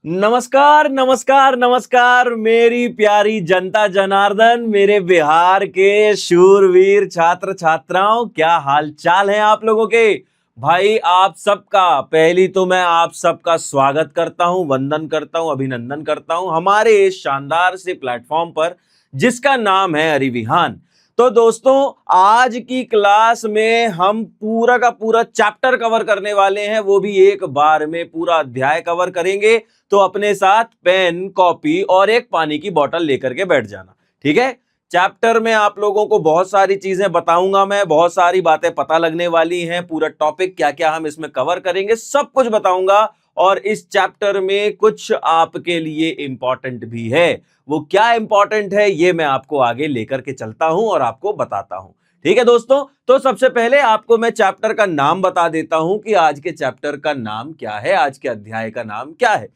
नमस्कार नमस्कार नमस्कार मेरी प्यारी जनता जनार्दन, मेरे बिहार के शूरवीर छात्र छात्राओं, क्या हाल चाल है आप लोगों के। भाई आप सबका पहली तो मैं आप सबका स्वागत करता हूं, वंदन करता हूं, अभिनंदन करता हूं हमारे इस शानदार से प्लेटफॉर्म पर जिसका नाम है अरिविहान। तो दोस्तों, आज की क्लास में हम पूरा का पूरा चैप्टर कवर करने वाले हैं, वो भी एक बार में पूरा अध्याय कवर करेंगे। तो अपने साथ पेन, कॉपी और एक पानी की बोतल लेकर के बैठ जाना, ठीक है। चैप्टर में आप लोगों को बहुत सारी चीजें बताऊंगा, मैं बहुत सारी बातें पता लगने वाली हैं। पूरा टॉपिक क्या क्या हम इसमें कवर करेंगे सब कुछ बताऊंगा। और इस चैप्टर में कुछ आपके लिए इंपॉर्टेंट भी है। वो क्या इंपॉर्टेंट है ये मैं आपको आगे लेकर के चलता हूं और आपको बताता हूं, ठीक है दोस्तों। तो सबसे पहले आपको मैं चैप्टर का नाम बता देता हूं कि आज के चैप्टर का नाम क्या है, आज के अध्याय का नाम क्या है।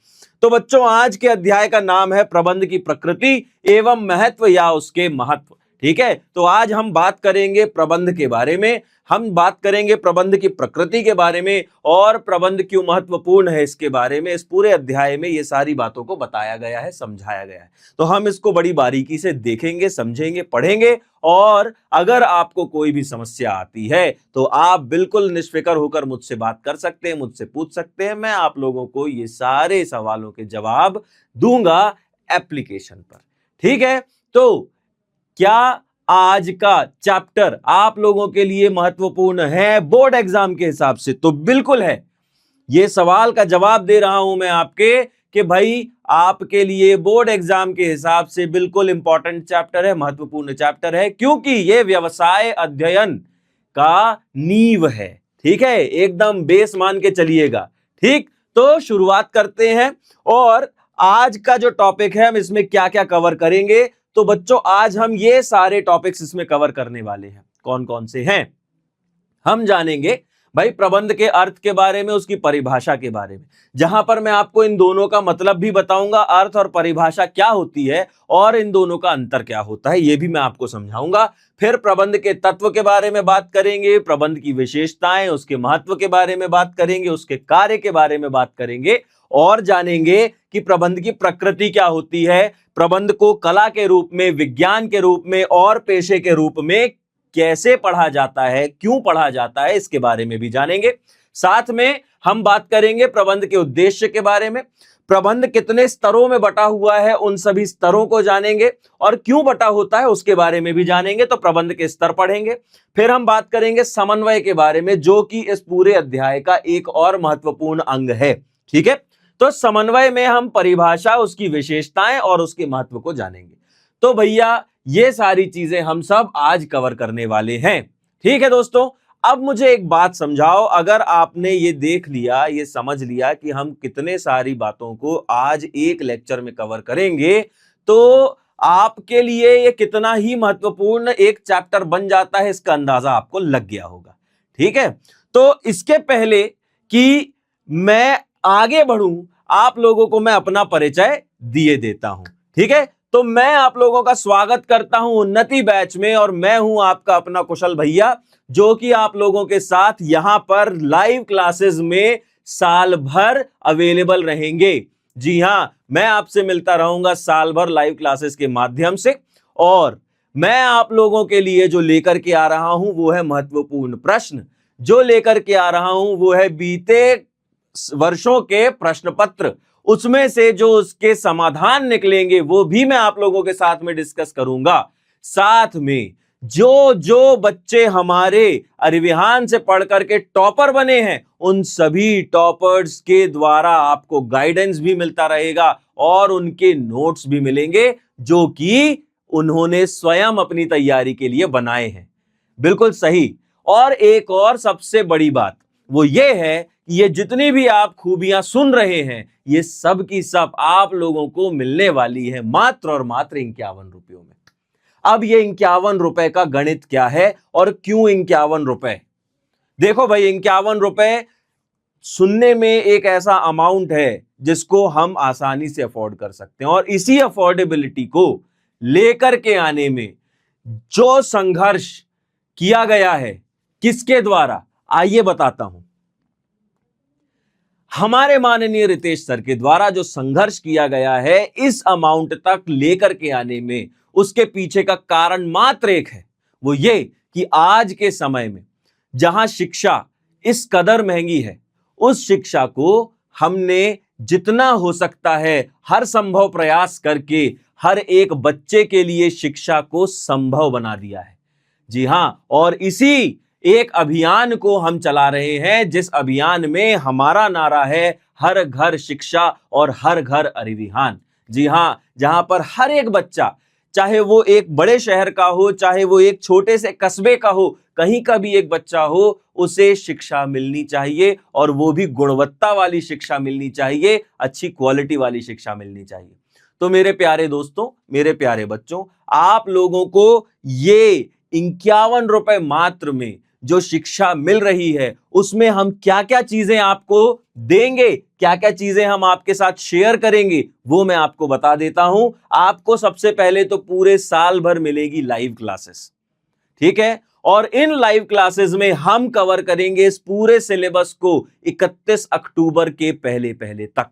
तो बच्चों, आज के अध्याय का नाम है प्रबंध की प्रकृति एवं महत्व या उसके महत्व, ठीक है। तो आज हम बात करेंगे प्रबंध के बारे में, हम बात करेंगे प्रबंध की प्रकृति के बारे में और प्रबंध क्यों महत्वपूर्ण है इसके बारे में। इस पूरे अध्याय में ये सारी बातों को बताया गया है, समझाया गया है। तो हम इसको बड़ी बारीकी से देखेंगे, समझेंगे, पढ़ेंगे। और अगर आपको कोई भी समस्या आती है तो आप बिल्कुल निष्फिक्र होकर मुझसे बात कर सकते हैं, मुझसे पूछ सकते हैं। मैं आप लोगों को ये सारे सवालों के जवाब दूंगा एप्लीकेशन पर, ठीक है। तो क्या आज का चैप्टर आप लोगों के लिए महत्वपूर्ण है बोर्ड एग्जाम के हिसाब से? तो बिल्कुल है। ये सवाल का जवाब दे रहा हूं मैं आपके कि भाई आपके लिए बोर्ड एग्जाम के हिसाब से बिल्कुल इंपॉर्टेंट चैप्टर है, महत्वपूर्ण चैप्टर है, क्योंकि ये व्यवसाय अध्ययन का नींव है, ठीक है। एकदम बेस मान के चलिएगा, ठीक। तो शुरुआत करते हैं। और आज का जो टॉपिक है हम इसमें क्या क्या कवर करेंगे। तो बच्चों, आज हम ये सारे टॉपिक्स इसमें कवर करने वाले हैं। कौन कौन से हैं? हम जानेंगे भाई प्रबंध के अर्थ के बारे में, उसकी परिभाषा के बारे में, जहां पर मैं आपको इन दोनों का मतलब भी बताऊंगा, अर्थ और परिभाषा क्या होती है और इन दोनों का अंतर क्या होता है ये भी मैं आपको समझाऊंगा। फिर प्रबंध के तत्व के बारे में बात करेंगे, प्रबंध की विशेषताएं, उसके महत्व के बारे में बात करेंगे, उसके कार्य के बारे में बात करेंगे और जानेंगे कि प्रबंध की प्रकृति क्या होती है, प्रबंध को कला के रूप में, विज्ञान के रूप में और पेशे के रूप में कैसे पढ़ा जाता है, क्यों पढ़ा जाता है, इसके बारे में भी जानेंगे। साथ में हम बात करेंगे प्रबंध के उद्देश्य के बारे में, प्रबंध कितने स्तरों में बटा हुआ है उन सभी स्तरों को जानेंगे और क्यों बटा होता है उसके बारे में भी जानेंगे। तो प्रबंध के स्तर पढ़ेंगे। फिर हम बात करेंगे समन्वय के बारे में, जो कि इस पूरे अध्याय का एक और महत्वपूर्ण अंग है, ठीक है। तो समन्वय में हम परिभाषा, उसकी विशेषताएं और उसके महत्व को जानेंगे। तो भैया ये सारी चीजें हम सब आज कवर करने वाले हैं, ठीक है दोस्तों। अब मुझे एक बात समझाओ, अगर आपने ये देख लिया, ये समझ लिया कि हम कितने सारी बातों को आज एक लेक्चर में कवर करेंगे, तो आपके लिए ये कितना ही महत्वपूर्ण एक चैप्टर बन जाता है इसका अंदाजा आपको लग गया होगा, ठीक है। तो इसके पहले कि मैं आगे बढ़ूं, आप लोगों को मैं अपना परिचय दिए देता हूं, ठीक है। तो मैं आप लोगों का स्वागत करता हूं उन्नति बैच में और मैं हूं आपका अपना कुशल भैया, जो कि आप लोगों के साथ यहां पर लाइव क्लासेस में साल भर अवेलेबल रहेंगे। जी हां, मैं आपसे मिलता रहूंगा साल भर लाइव क्लासेस के माध्यम से। और मैं आप लोगों के लिए जो लेकर के आ रहा हूं वो है महत्वपूर्ण प्रश्न, जो लेकर के आ रहा हूं वो है बीते वर्षों के प्रश्न पत्र, उसमें से जो उसके समाधान निकलेंगे वो भी मैं आप लोगों के साथ में डिस्कस करूंगा। साथ में जो जो बच्चे हमारे अरिविहान से पढ़ करके टॉपर बने हैं उन सभी टॉपर्स के द्वारा आपको गाइडेंस भी मिलता रहेगा और उनके नोट्स भी मिलेंगे, जो कि उन्होंने स्वयं अपनी तैयारी के लिए बनाए हैं। बिल्कुल सही। और एक और सबसे बड़ी बात वो ये है कि ये जितनी भी आप खूबियां सुन रहे हैं ये सब की सब आप लोगों को मिलने वाली है मात्र और मात्र 51 रुपयों में। अब ये 51 रुपए का गणित क्या है और क्यों 51 रुपए? देखो भाई, 51 रुपए सुनने में एक ऐसा अमाउंट है जिसको हम आसानी से अफोर्ड कर सकते हैं, और इसी अफोर्डेबिलिटी को लेकर के आने में जो संघर्ष किया गया है किसके द्वारा, आइए बताता हूं। हमारे माननीय रितेश सर के द्वारा जो संघर्ष किया गया है इस अमाउंट तक लेकर के आने में, उसके पीछे का कारण मात्र एक है, वो ये कि आज के समय में जहां शिक्षा इस कदर महंगी है, उस शिक्षा को हमने जितना हो सकता है हर संभव प्रयास करके हर एक बच्चे के लिए शिक्षा को संभव बना दिया है। जी हां, और इसी एक अभियान को हम चला रहे हैं, जिस अभियान में हमारा नारा है हर घर शिक्षा और हर घर अरिविहान। जी हां, जहां पर हर एक बच्चा, चाहे वो एक बड़े शहर का हो, चाहे वो एक छोटे से कस्बे का हो, कहीं का भी एक बच्चा हो, उसे शिक्षा मिलनी चाहिए, और वो भी गुणवत्ता वाली शिक्षा मिलनी चाहिए, अच्छी क्वालिटी वाली शिक्षा मिलनी चाहिए। तो मेरे प्यारे दोस्तों, मेरे प्यारे बच्चों, आप लोगों को ये 51 रुपए मात्र में जो शिक्षा मिल रही है, उसमें हम क्या क्या चीजें आपको देंगे, क्या क्या चीजें हम आपके साथ शेयर करेंगे, वो मैं आपको बता देता हूं। आपको सबसे पहले तो पूरे साल भर मिलेगी लाइव क्लासेस, ठीक है, और इन लाइव क्लासेस में हम कवर करेंगे इस पूरे सिलेबस को 31 अक्टूबर के पहले पहले तक।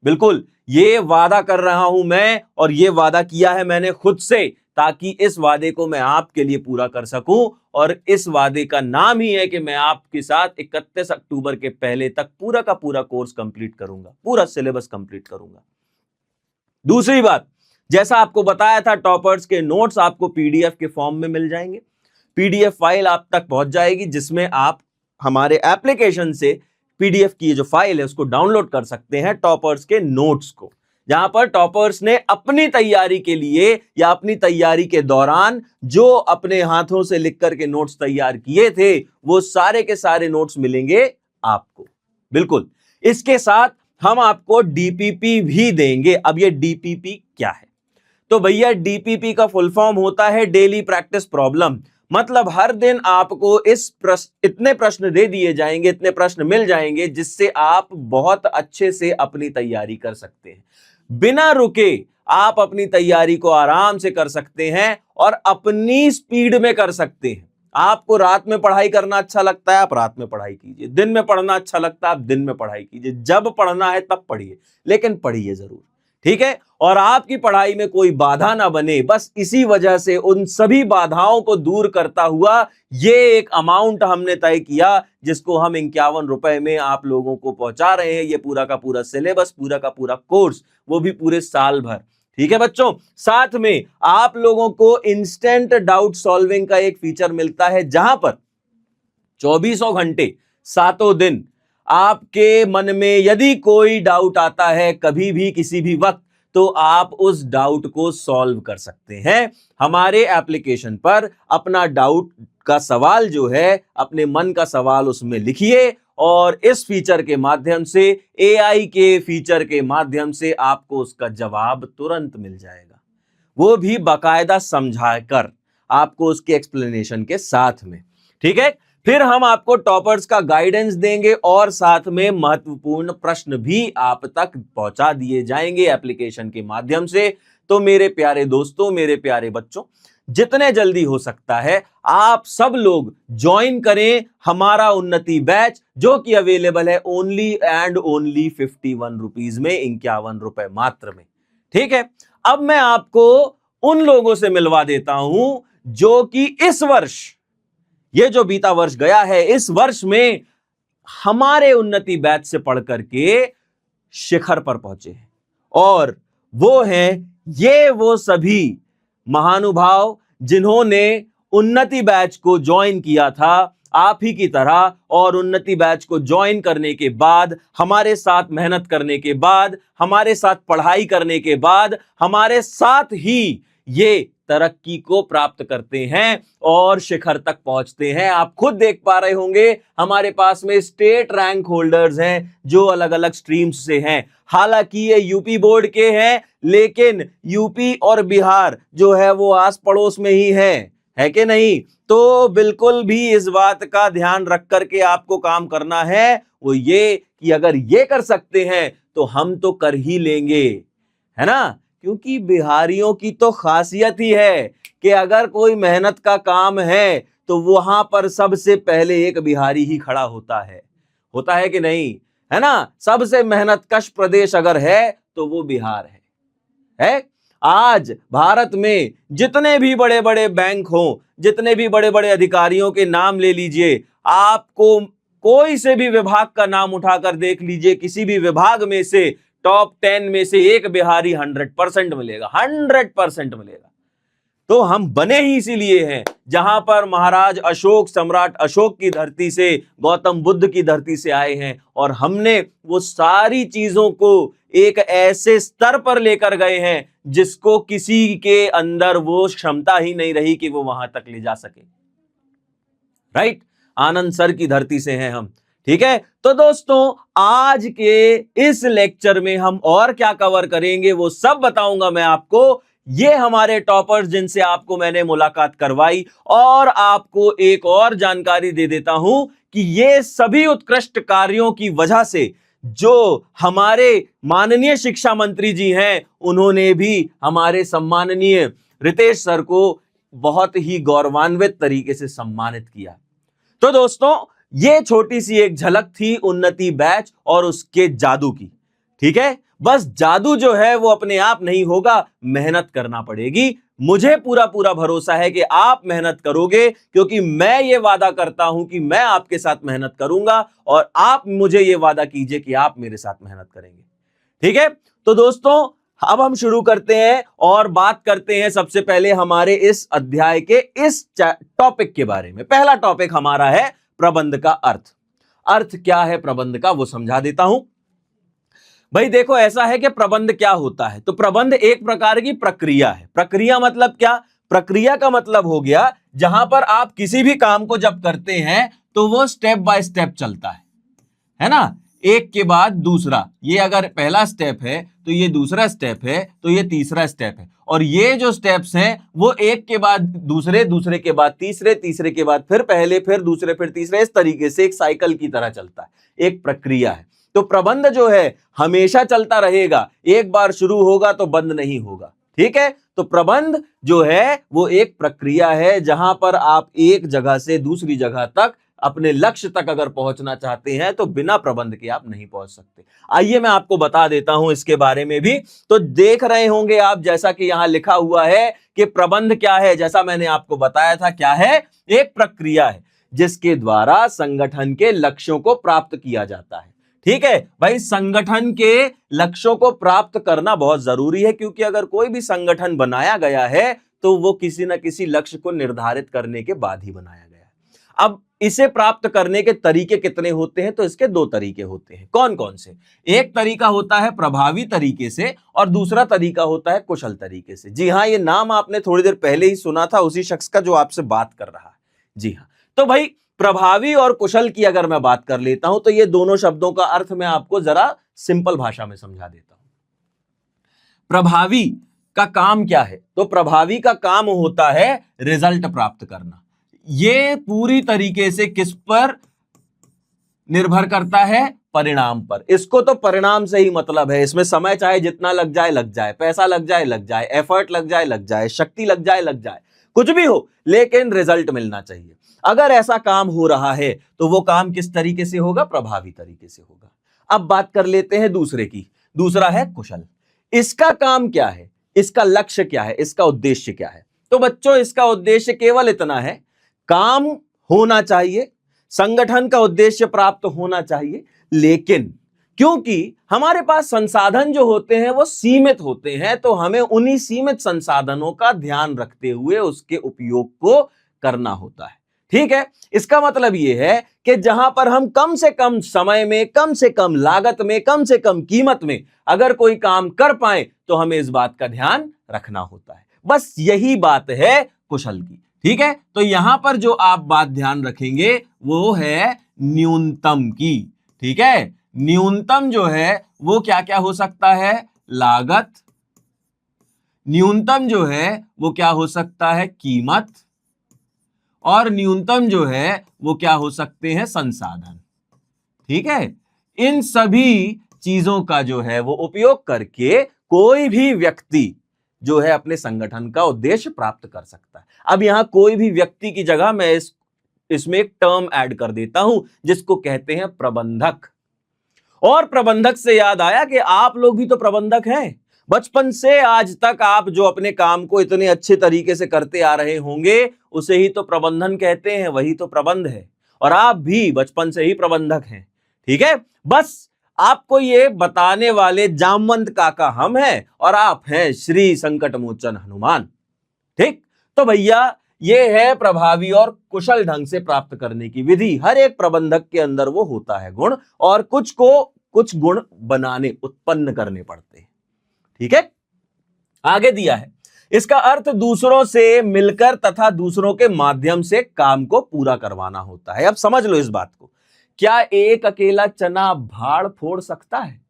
बिल्कुल, ये वादा कर रहा हूं मैं, और ये वादा किया है मैंने खुद से, ताकि इस वादे को मैं आपके लिए पूरा कर सकूं, और इस वादे का नाम ही है कि मैं आपके साथ 31 अक्टूबर के पहले तक पूरा का पूरा कोर्स कंप्लीट करूंगा, पूरा सिलेबस कंप्लीट करूंगा। दूसरी बात, जैसा आपको बताया था, टॉपर्स के नोट्स आपको पीडीएफ के फॉर्म में मिल जाएंगे। पीडीएफ फाइल आप तक पहुंच जाएगी, जिसमें आप हमारे एप्लीकेशन से पीडीएफ की जो फाइल है उसको डाउनलोड कर सकते हैं, टॉपर्स के नोट्स को, जहां पर टॉपर्स ने अपनी तैयारी के लिए या अपनी तैयारी के दौरान जो अपने हाथों से लिख करके नोट्स तैयार किए थे, वो सारे के सारे नोट्स मिलेंगे आपको। बिल्कुल, इसके साथ हम आपको डीपीपी भी देंगे। अब ये डीपीपी क्या है? तो भैया, डीपीपी का फुल फॉर्म होता है डेली प्रैक्टिस प्रॉब्लम। मतलब हर दिन आपको इतने प्रश्न दे दिए जाएंगे, इतने प्रश्न मिल जाएंगे, जिससे आप बहुत अच्छे से अपनी तैयारी कर सकते हैं। बिना रुके आप अपनी तैयारी को आराम से कर सकते हैं और अपनी स्पीड में कर सकते हैं। आपको रात में पढ़ाई करना अच्छा लगता है, आप रात में पढ़ाई कीजिए। दिन में पढ़ना अच्छा लगता है, आप दिन में पढ़ाई कीजिए। जब पढ़ना है तब पढ़िए, लेकिन पढ़िए जरूर, ठीक है। और आपकी पढ़ाई में कोई बाधा ना बने, बस इसी वजह से उन सभी बाधाओं को दूर करता हुआ ये एक अमाउंट हमने तय किया, जिसको हम 51 रुपए में आप लोगों को पहुंचा रहे हैं। ये पूरा का पूरा सिलेबस, पूरा का पूरा कोर्स, वो भी पूरे साल भर, ठीक है बच्चों। साथ में आप लोगों को इंस्टेंट डाउट सॉल्विंग का एक फीचर मिलता है, जहां पर 24 घंटे 7 दिन आपके मन में यदि कोई डाउट आता है, कभी भी किसी भी वक्त, तो आप उस डाउट को सॉल्व कर सकते हैं। हमारे एप्लीकेशन पर अपना डाउट का सवाल जो है, अपने मन का सवाल उसमें लिखिए, और इस फीचर के माध्यम से, एआई के फीचर के माध्यम से आपको उसका जवाब तुरंत मिल जाएगा, वो भी बाकायदा समझाकर आपको उसके एक्सप्लेनेशन के साथ में, ठीक है। फिर हम आपको टॉपर्स का गाइडेंस देंगे, और साथ में महत्वपूर्ण प्रश्न भी आप तक पहुंचा दिए जाएंगे एप्लीकेशन के माध्यम से। तो मेरे प्यारे दोस्तों, मेरे प्यारे बच्चों, जितने जल्दी हो सकता है आप सब लोग ज्वाइन करें हमारा उन्नति बैच, जो कि अवेलेबल है ओनली एंड ओनली 51 रुपीज में, 51 रुपए मात्र में, ठीक है। अब मैं आपको उन लोगों से मिलवा देता हूं जो कि इस वर्ष, ये जो बीता वर्ष गया है, इस वर्ष में हमारे उन्नति बैच से पढ़ करके शिखर पर पहुंचे हैं। और वो हैं वो सभी महानुभाव जिन्होंने उन्नति बैच को ज्वाइन किया था आप ही की तरह, और उन्नति बैच को ज्वाइन करने के बाद, हमारे साथ मेहनत करने के बाद, हमारे साथ पढ़ाई करने के बाद, हमारे साथ ही ये तरक्की को प्राप्त करते हैं और शिखर तक पहुंचते हैं। आप खुद देख पा रहे होंगे, हमारे पास में स्टेट रैंक होल्डर्स हैं जो अलग अलग स्ट्रीम्स से हैं। हालांकि ये यूपी बोर्ड के हैं, लेकिन यूपी और बिहार जो है वो आस पड़ोस में ही है कि नहीं? तो बिल्कुल भी इस बात का ध्यान रख करके आपको काम करना है, वो ये कि अगर ये कर सकते हैं तो हम तो कर ही लेंगे, है ना। क्योंकि बिहारियों की तो खासियत ही है कि अगर कोई मेहनत का काम है तो वहां पर सबसे पहले एक बिहारी ही खड़ा होता है कि नहीं। है ना, सबसे मेहनतकश प्रदेश अगर है तो वो बिहार है। आज भारत में जितने भी बड़े बड़े बैंक हो, जितने भी बड़े बड़े अधिकारियों के नाम ले लीजिए, आपको कोई से भी विभाग का नाम उठाकर देख लीजिए, किसी भी विभाग में से टॉप 10 में से एक बिहारी 100% मिलेगा, 100% मिलेगा। तो हम बने ही इसीलिए हैं, जहां पर महाराज अशोक, सम्राट अशोक की धरती से, गौतम बुद्ध की धरती से आए हैं, और हमने वो सारी चीजों को एक ऐसे स्तर पर लेकर गए हैं जिसको किसी के अंदर वो क्षमता ही नहीं रही कि वो वहां तक ले जा सके। राइट, आनंद सर की धरती से हैं हम। ठीक है, तो दोस्तों आज के इस लेक्चर में हम और क्या कवर करेंगे वो सब बताऊंगा मैं आपको। ये हमारे टॉपर्स जिनसे आपको मैंने मुलाकात करवाई, और आपको एक और जानकारी दे देता हूं कि ये सभी उत्कृष्ट कार्यों की वजह से जो हमारे माननीय शिक्षा मंत्री जी हैं, उन्होंने भी हमारे सम्माननीय रितेश सर को बहुत ही गौरवान्वित तरीके से सम्मानित किया। तो दोस्तों ये छोटी सी एक झलक थी उन्नति बैच और उसके जादू की। ठीक है, बस जादू जो है वो अपने आप नहीं होगा, मेहनत करना पड़ेगी। मुझे पूरा पूरा भरोसा है कि आप मेहनत करोगे, क्योंकि मैं ये वादा करता हूं कि मैं आपके साथ मेहनत करूंगा, और आप मुझे ये वादा कीजिए कि आप मेरे साथ मेहनत करेंगे। ठीक है, तो दोस्तों अब हम शुरू करते हैं और बात करते हैं सबसे पहले हमारे इस अध्याय के इस टॉपिक के बारे में। पहला टॉपिक हमारा है प्रबंध का अर्थ। अर्थ क्या है प्रबंध का वो समझा देता हूं। भाई देखो, ऐसा है कि प्रबंध क्या होता है, तो प्रबंध एक प्रकार की प्रक्रिया है। प्रक्रिया मतलब क्या? प्रक्रिया का मतलब हो गया जहां पर आप किसी भी काम को जब करते हैं तो वो स्टेप बाय स्टेप चलता है ना, एक के बाद दूसरा। ये अगर पहला स्टेप है तो ये दूसरा स्टेप है, तो ये तीसरा स्टेप है, और ये जो स्टेप्स हैं वो एक के बाद दूसरे, दूसरे के बाद तीसरे, तीसरे के बाद फिर पहले, फिर दूसरे, फिर तीसरे, इस तरीके से एक साइकिल की तरह चलता है, एक प्रक्रिया है। तो प्रबंध जो है हमेशा चलता रहेगा, एक बार शुरू होगा तो बंद नहीं होगा। ठीक है, तो प्रबंध जो है वो एक प्रक्रिया है जहां पर आप एक जगह से दूसरी जगह तक, अपने लक्ष्य तक अगर पहुंचना चाहते हैं तो बिना प्रबंध के आप नहीं पहुंच सकते। आइए मैं आपको बता देता हूं इसके बारे में भी। तो देख रहे होंगे आप, जैसा कि यहां लिखा हुआ है कि प्रबंध क्या है, जैसा मैंने आपको बताया था, क्या है? एक प्रक्रिया है जिसके द्वारा संगठन के लक्ष्यों को प्राप्त किया जाता है। ठीक है भाई, संगठन के लक्ष्यों को प्राप्त करना बहुत जरूरी है, क्योंकि अगर कोई भी संगठन बनाया गया है तो वो किसी ना किसी लक्ष्य को निर्धारित करने के बाद ही बनाया गया है। अब इसे प्राप्त करने के तरीके कितने होते हैं? तो इसके दो तरीके होते हैं। कौन कौन से? एक तरीका होता है प्रभावी तरीके से, और दूसरा तरीका होता है कुशल तरीके से। जी हां, ये नाम आपने थोड़ी देर पहले ही सुना था उसी शख्स का जो आपसे बात कर रहा है। जी हां, तो भाई प्रभावी और कुशल की अगर मैं बात कर लेता हूं तो ये दोनों शब्दों का अर्थ मैं आपको जरा सिंपल भाषा में समझा देता हूं। प्रभावी का काम क्या है? तो प्रभावी का काम होता है रिजल्ट प्राप्त करना। ये पूरी तरीके से किस पर निर्भर करता है? परिणाम पर। इसको तो परिणाम से ही मतलब है, इसमें समय चाहे जितना लग जाए, पैसा लग जाए, एफर्ट लग जाए, शक्ति लग जाए, कुछ भी हो, लेकिन रिजल्ट मिलना चाहिए। अगर ऐसा काम हो रहा है तो वो काम किस तरीके से होगा? प्रभावी तरीके से होगा। अब बात कर लेते हैं दूसरे की। दूसरा है कुशल। इसका काम क्या है? इसका लक्ष्य क्या है? इसका उद्देश्य क्या है? तो बच्चों, इसका उद्देश्य केवल इतना है, काम होना चाहिए, संगठन का उद्देश्य प्राप्त होना चाहिए, लेकिन क्योंकि हमारे पास संसाधन जो होते हैं वो सीमित होते हैं, तो हमें उन्हीं सीमित संसाधनों का ध्यान रखते हुए उसके उपयोग को करना होता है। ठीक है, इसका मतलब यह है कि जहां पर हम कम से कम समय में, कम से कम लागत में, कम से कम कीमत में अगर कोई काम कर पाए तो हमें इस बात का ध्यान रखना होता है। बस यही बात है कुशल की। ठीक है, तो यहां पर जो आप बात ध्यान रखेंगे वो है न्यूनतम की। ठीक है, न्यूनतम जो है वो क्या क्या हो सकता है? लागत। न्यूनतम जो है वो क्या हो सकता है? कीमत। और न्यूनतम जो है वो क्या हो सकते हैं? संसाधन। ठीक है, इन सभी चीजों का जो है वो उपयोग करके कोई भी व्यक्ति जो है अपने संगठन का उद्देश्य प्राप्त कर सकता है। अब यहां कोई भी व्यक्ति की जगह मैं इसमें एक टर्म ऐड कर देता हूं जिसको कहते हैं प्रबंधक। और प्रबंधक से याद आया कि आप लोग भी तो प्रबंधक हैं। बचपन से आज तक आप जो अपने काम को इतने अच्छे तरीके से करते आ रहे होंगे उसे ही तो प्रबंधन कहते हैं, वही तो प्रबंध है। और आप भी बचपन से ही प्रबंधक हैं, ठीक है। बस आपको ये बताने वाले जामवंत काका हम हैं और आप हैं श्री संकट मोचन हनुमान, ठीक। तो भैया ये है प्रभावी और कुशल ढंग से प्राप्त करने की विधि। हर एक प्रबंधक के अंदर वो होता है गुण, और कुछ गुण बनाने, उत्पन्न करने पड़ते हैं, ठीक है। आगे दिया है, इसका अर्थ दूसरों से मिलकर तथा दूसरों के माध्यम से काम को पूरा करवाना होता है। अब समझ लो इस बात को, क्या एक अकेला चना भाड़ फोड़ सकता है?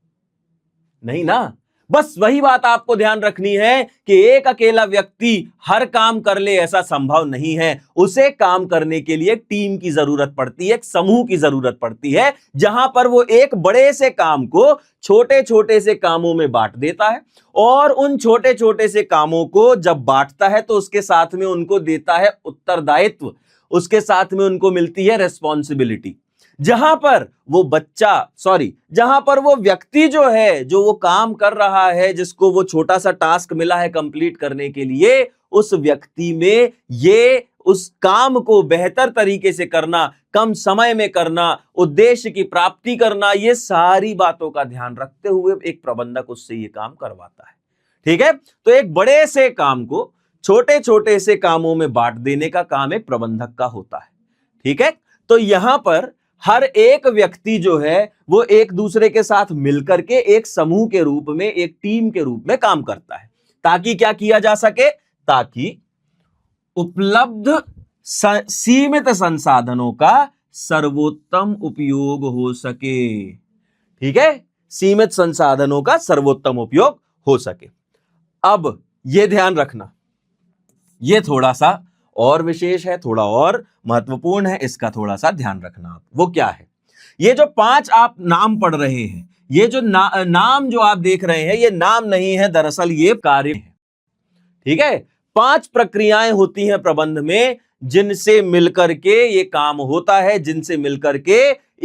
नहीं ना। बस वही बात आपको ध्यान रखनी है कि एक अकेला व्यक्ति हर काम कर ले ऐसा संभव नहीं है। उसे काम करने के लिए टीम की जरूरत पड़ती है, एक समूह की जरूरत पड़ती है, जहां पर वो एक बड़े से काम को छोटे छोटे से कामों में बांट देता है, और उन छोटे छोटे से कामों को जब बांटता है तो उसके साथ में उनको देता है उत्तरदायित्व, उसके साथ में उनको मिलती है रिस्पॉन्सिबिलिटी। जहां पर वो व्यक्ति जो है, जो वो काम कर रहा है, जिसको वो छोटा सा टास्क मिला है कंप्लीट करने के लिए, उस व्यक्ति में ये उस काम को बेहतर तरीके से करना, कम समय में करना, उद्देश्य की प्राप्ति करना, ये सारी बातों का ध्यान रखते हुए एक प्रबंधक उससे ये काम करवाता है, ठीक है। तो एक बड़े से काम को छोटे छोटे से कामों में बांट देने का काम एक प्रबंधक का होता है, ठीक है। तो यहां पर हर एक व्यक्ति जो है वो एक दूसरे के साथ मिलकर के एक समूह के रूप में, एक टीम के रूप में काम करता है, ताकि क्या किया जा सके, ताकि उपलब्ध सीमित संसाधनों का सर्वोत्तम उपयोग हो सके, ठीक है। सीमित संसाधनों का सर्वोत्तम उपयोग हो सके। अब यह ध्यान रखना, यह थोड़ा सा और विशेष है, थोड़ा और महत्वपूर्ण है, इसका थोड़ा सा ध्यान रखना आप। वो क्या है, ये जो 5 आप नाम पढ़ रहे हैं, ये जो नाम जो आप देख रहे हैं, ये नाम नहीं है, दरअसल ये कार्य है, ठीक है। 5 प्रक्रियाएं होती हैं प्रबंध में, जिनसे मिलकर के ये काम होता है, जिनसे मिलकर के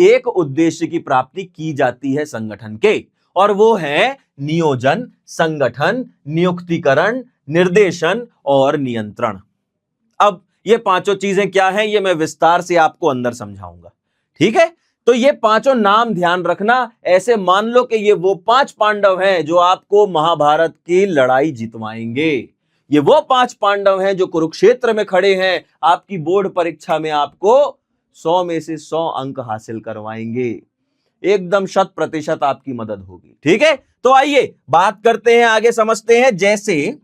एक उद्देश्य की प्राप्ति की जाती है संगठन के, और वो है नियोजन, संगठन, नियुक्तिकरण, निर्देशन और नियंत्रण। अब ये 5 चीजें क्या हैं, ये मैं विस्तार से आपको अंदर समझाऊंगा, ठीक है। तो ये 5 नाम ध्यान रखना। ऐसे मान लो कि ये वो 5 पांडव हैं जो आपको महाभारत की लड़ाई जितवाएंगे। ये वो 5 पांडव हैं जो कुरुक्षेत्र में खड़े हैं, आपकी बोर्ड परीक्षा में आपको 100 में से 100 अंक हासिल करवाएंगे, एकदम 100% आपकी मदद होगी, ठीक है। तो आइए बात करते हैं, आगे समझते हैं। जैसे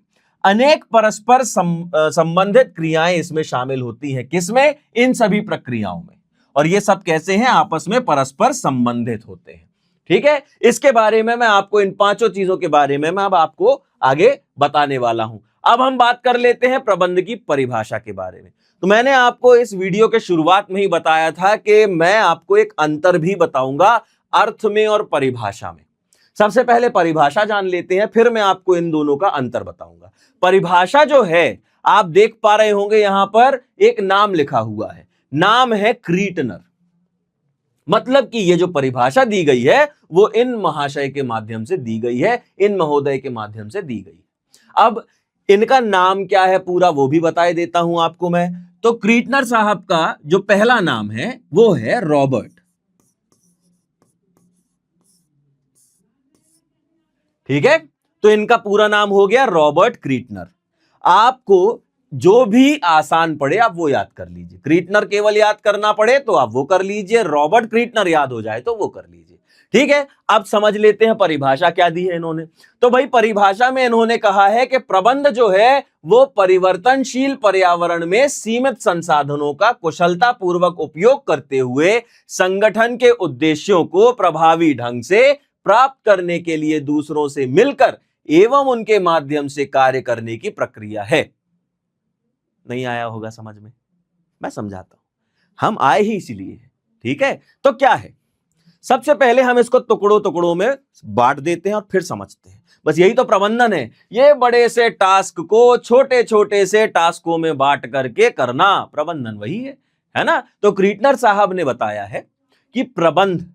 अनेक परस्पर संबंधित क्रियाएं इसमें शामिल होती हैं, किसमें, इन सभी प्रक्रियाओं में, और ये सब कैसे हैं, आपस में परस्पर संबंधित होते हैं, ठीक है। इसके बारे में मैं आपको, इन 5 चीजों के बारे में मैं अब आपको आगे बताने वाला हूं। अब हम बात कर लेते हैं प्रबंध की परिभाषा के बारे में। तो मैंने आपको इस वीडियो के शुरुआत में ही बताया था कि मैं आपको एक अंतर भी बताऊंगा अर्थ में और परिभाषा में। सबसे पहले परिभाषा जान लेते हैं, फिर मैं आपको इन दोनों का अंतर बताऊंगा। परिभाषा जो है, आप देख पा रहे होंगे यहां पर एक नाम लिखा हुआ है, नाम है क्रीटनर। मतलब कि ये जो परिभाषा दी गई है वो इन महाशय के माध्यम से दी गई है, इन महोदय के माध्यम से दी गई है। अब इनका नाम क्या है पूरा वो भी बता देता हूं आपको मैं। तो क्रीटनर साहब का जो पहला नाम है वो है रॉबर्ट, ठीक है। तो इनका पूरा नाम हो गया रॉबर्ट क्रीटनर। आपको जो भी आसान पड़े आप वो याद कर लीजिए। क्रीटनर केवल याद करना पड़े तो आप वो कर लीजिए, रॉबर्ट क्रीटनर याद हो जाए तो वो कर लीजिए, ठीक है। अब समझ लेते हैं परिभाषा क्या दी है इन्होंने। तो भाई परिभाषा में इन्होंने कहा है कि प्रबंध जो है वो परिवर्तनशील पर्यावरण में सीमित संसाधनों का कुशलता पूर्वक उपयोग करते हुए संगठन के उद्देश्यों को प्रभावी ढंग से प्राप्त करने के लिए दूसरों से मिलकर एवं उनके माध्यम से कार्य करने की प्रक्रिया है। नहीं आया होगा समझ में, मैं समझाता हूं, हम आए ही इसीलिए, ठीक है। तो क्या है, सबसे पहले हम इसको टुकड़ों टुकड़ों में बांट देते हैं और फिर समझते हैं। बस यही तो प्रबंधन है, ये बड़े से टास्क को छोटे छोटे से टास्कों में बांट करके करना, प्रबंधन वही है ना। तो क्रीटनर साहब ने बताया है कि प्रबंध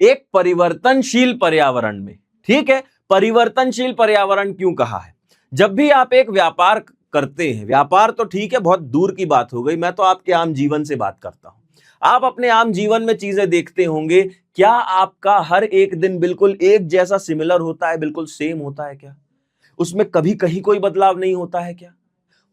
एक परिवर्तनशील पर्यावरण में। ठीक है, परिवर्तनशील पर्यावरण क्यों कहा है? जब भी आप एक व्यापार करते हैं, व्यापार तो ठीक है बहुत दूर की बात हो गई, मैं तो आपके आम जीवन से बात करता हूं। आप अपने आम जीवन में चीजें देखते होंगे, क्या आपका हर एक दिन बिल्कुल एक जैसा सिमिलर होता है, बिल्कुल सेम होता है क्या? उसमें कभी कहीं कोई बदलाव नहीं होता है क्या?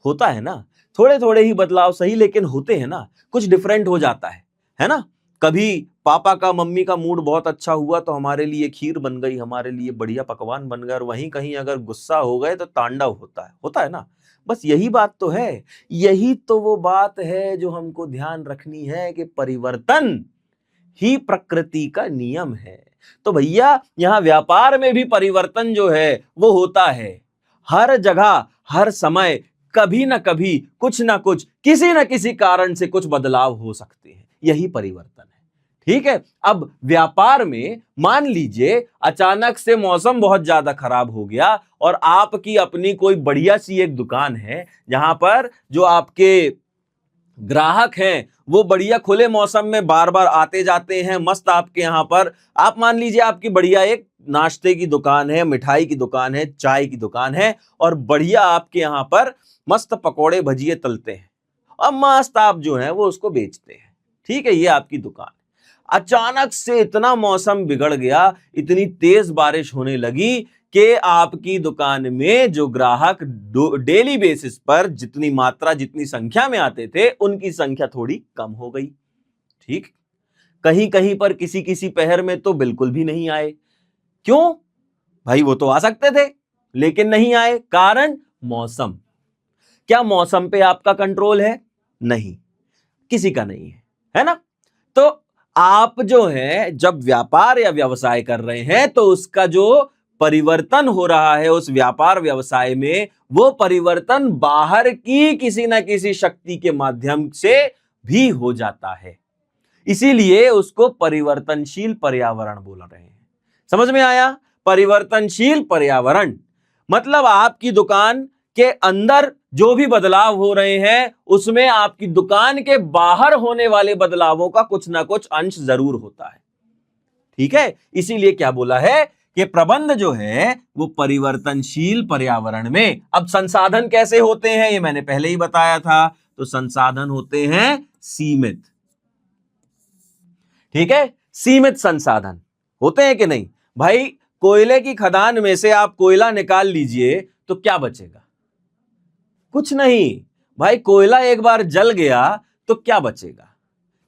होता है ना, थोड़े थोड़े ही बदलाव सही, लेकिन होते हैं ना, कुछ डिफरेंट हो जाता है ना। कभी पापा का मम्मी का मूड बहुत अच्छा हुआ तो हमारे लिए खीर बन गई, हमारे लिए बढ़िया पकवान बन गए, और वहीं कहीं अगर गुस्सा हो गए तो तांडव होता है ना। बस यही बात तो है, यही तो वो बात है जो हमको ध्यान रखनी है कि परिवर्तन ही प्रकृति का नियम है। तो भैया यहां व्यापार में भी परिवर्तन जो है वो होता है, हर जगह हर समय कभी ना कभी कुछ ना कुछ किसी ना किसी कारण से कुछ बदलाव हो सकते हैं, यही परिवर्तन है। ठीक है, अब व्यापार में मान लीजिए अचानक से मौसम बहुत ज्यादा खराब हो गया और आपकी अपनी कोई बढ़िया सी एक दुकान है जहां पर जो आपके ग्राहक हैं वो बढ़िया खुले मौसम में बार बार आते जाते हैं, मस्त आपके यहां पर, आप मान लीजिए आपकी बढ़िया एक नाश्ते की दुकान है, मिठाई की दुकान है, चाय की दुकान है, और बढ़िया आपके यहां पर मस्त पकोड़े भजिए तलते हैं और मस्त आप जो है वो उसको बेचते हैं। ठीक है, ये आपकी दुकान। अचानक से इतना मौसम बिगड़ गया, इतनी तेज बारिश होने लगी कि आपकी दुकान में जो ग्राहक डेली बेसिस पर जितनी मात्रा जितनी संख्या में आते थे उनकी संख्या थोड़ी कम हो गई। ठीक, कहीं कहीं पर किसी किसी पहर में तो बिल्कुल भी नहीं आए। क्यों भाई? वो तो आ सकते थे लेकिन नहीं आए, कारण मौसम। क्या मौसम पे आपका कंट्रोल है? नहीं, किसी का नहीं है ना। तो आप जो है जब व्यापार या व्यवसाय कर रहे हैं तो उसका जो परिवर्तन हो रहा है उस व्यापार व्यवसाय में, वो परिवर्तन बाहर की किसी ना किसी शक्ति के माध्यम से भी हो जाता है, इसीलिए उसको परिवर्तनशील पर्यावरण बोल रहे हैं। समझ में आया? परिवर्तनशील पर्यावरण मतलब आपकी दुकान के अंदर जो भी बदलाव हो रहे हैं उसमें आपकी दुकान के बाहर होने वाले बदलावों का कुछ ना कुछ अंश जरूर होता है। ठीक है, इसीलिए क्या बोला है कि प्रबंध जो है वो परिवर्तनशील पर्यावरण में। अब संसाधन कैसे होते हैं ये मैंने पहले ही बताया था, तो संसाधन होते हैं सीमित। ठीक है, सीमित संसाधन होते हैं कि नहीं भाई? कोयले की खदान में से आप कोयला निकाल लीजिए तो क्या बचेगा? कुछ नहीं भाई। कोयला एक बार जल गया तो क्या बचेगा?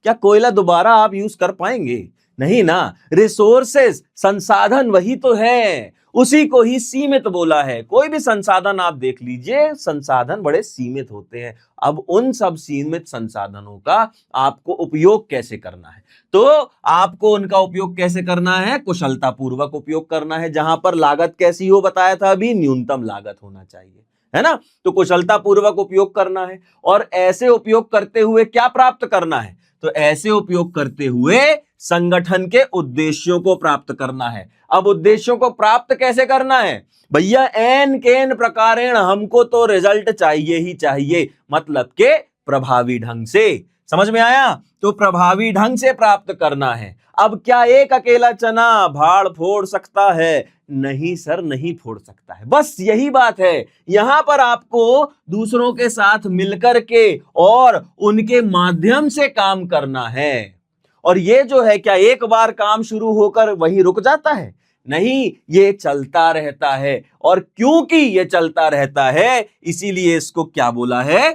क्या कोयला दोबारा आप यूज कर पाएंगे? नहीं ना। रिसोर्सेस, संसाधन वही तो है, उसी को ही सीमित बोला है। कोई भी संसाधन आप देख लीजिए, संसाधन बड़े सीमित होते हैं। अब उन सब सीमित संसाधनों का आपको उपयोग कैसे करना है? तो आपको उनका उपयोग कैसे करना है? कुशलता पूर्वक उपयोग करना है। जहां पर लागत कैसी हो बताया था अभी, न्यूनतम लागत होना चाहिए, है ना। तो कुशलता पूर्वक उपयोग करना है, और ऐसे उपयोग करते हुए क्या प्राप्त करना है? तो ऐसे उपयोग करते हुए संगठन के उद्देश्यों को प्राप्त करना है। अब उद्देश्यों को प्राप्त कैसे करना है भैया? एन केन प्रकारेण, हमको तो रिजल्ट चाहिए ही चाहिए, मतलब के प्रभावी ढंग से। समझ में आया? तो प्रभावी ढंग से प्राप्त करना है। अब क्या एक अकेला चना भाड़ फोड़ सकता है? नहीं सर, नहीं फोड़ सकता है। बस यही बात है, यहां पर आपको दूसरों के साथ मिलकर के और उनके माध्यम से काम करना है। और ये जो है क्या एक बार काम शुरू होकर वहीं रुक जाता है? नहीं, ये चलता रहता है। और क्योंकि ये चलता रहता है इसीलिए इसको क्या बोला है?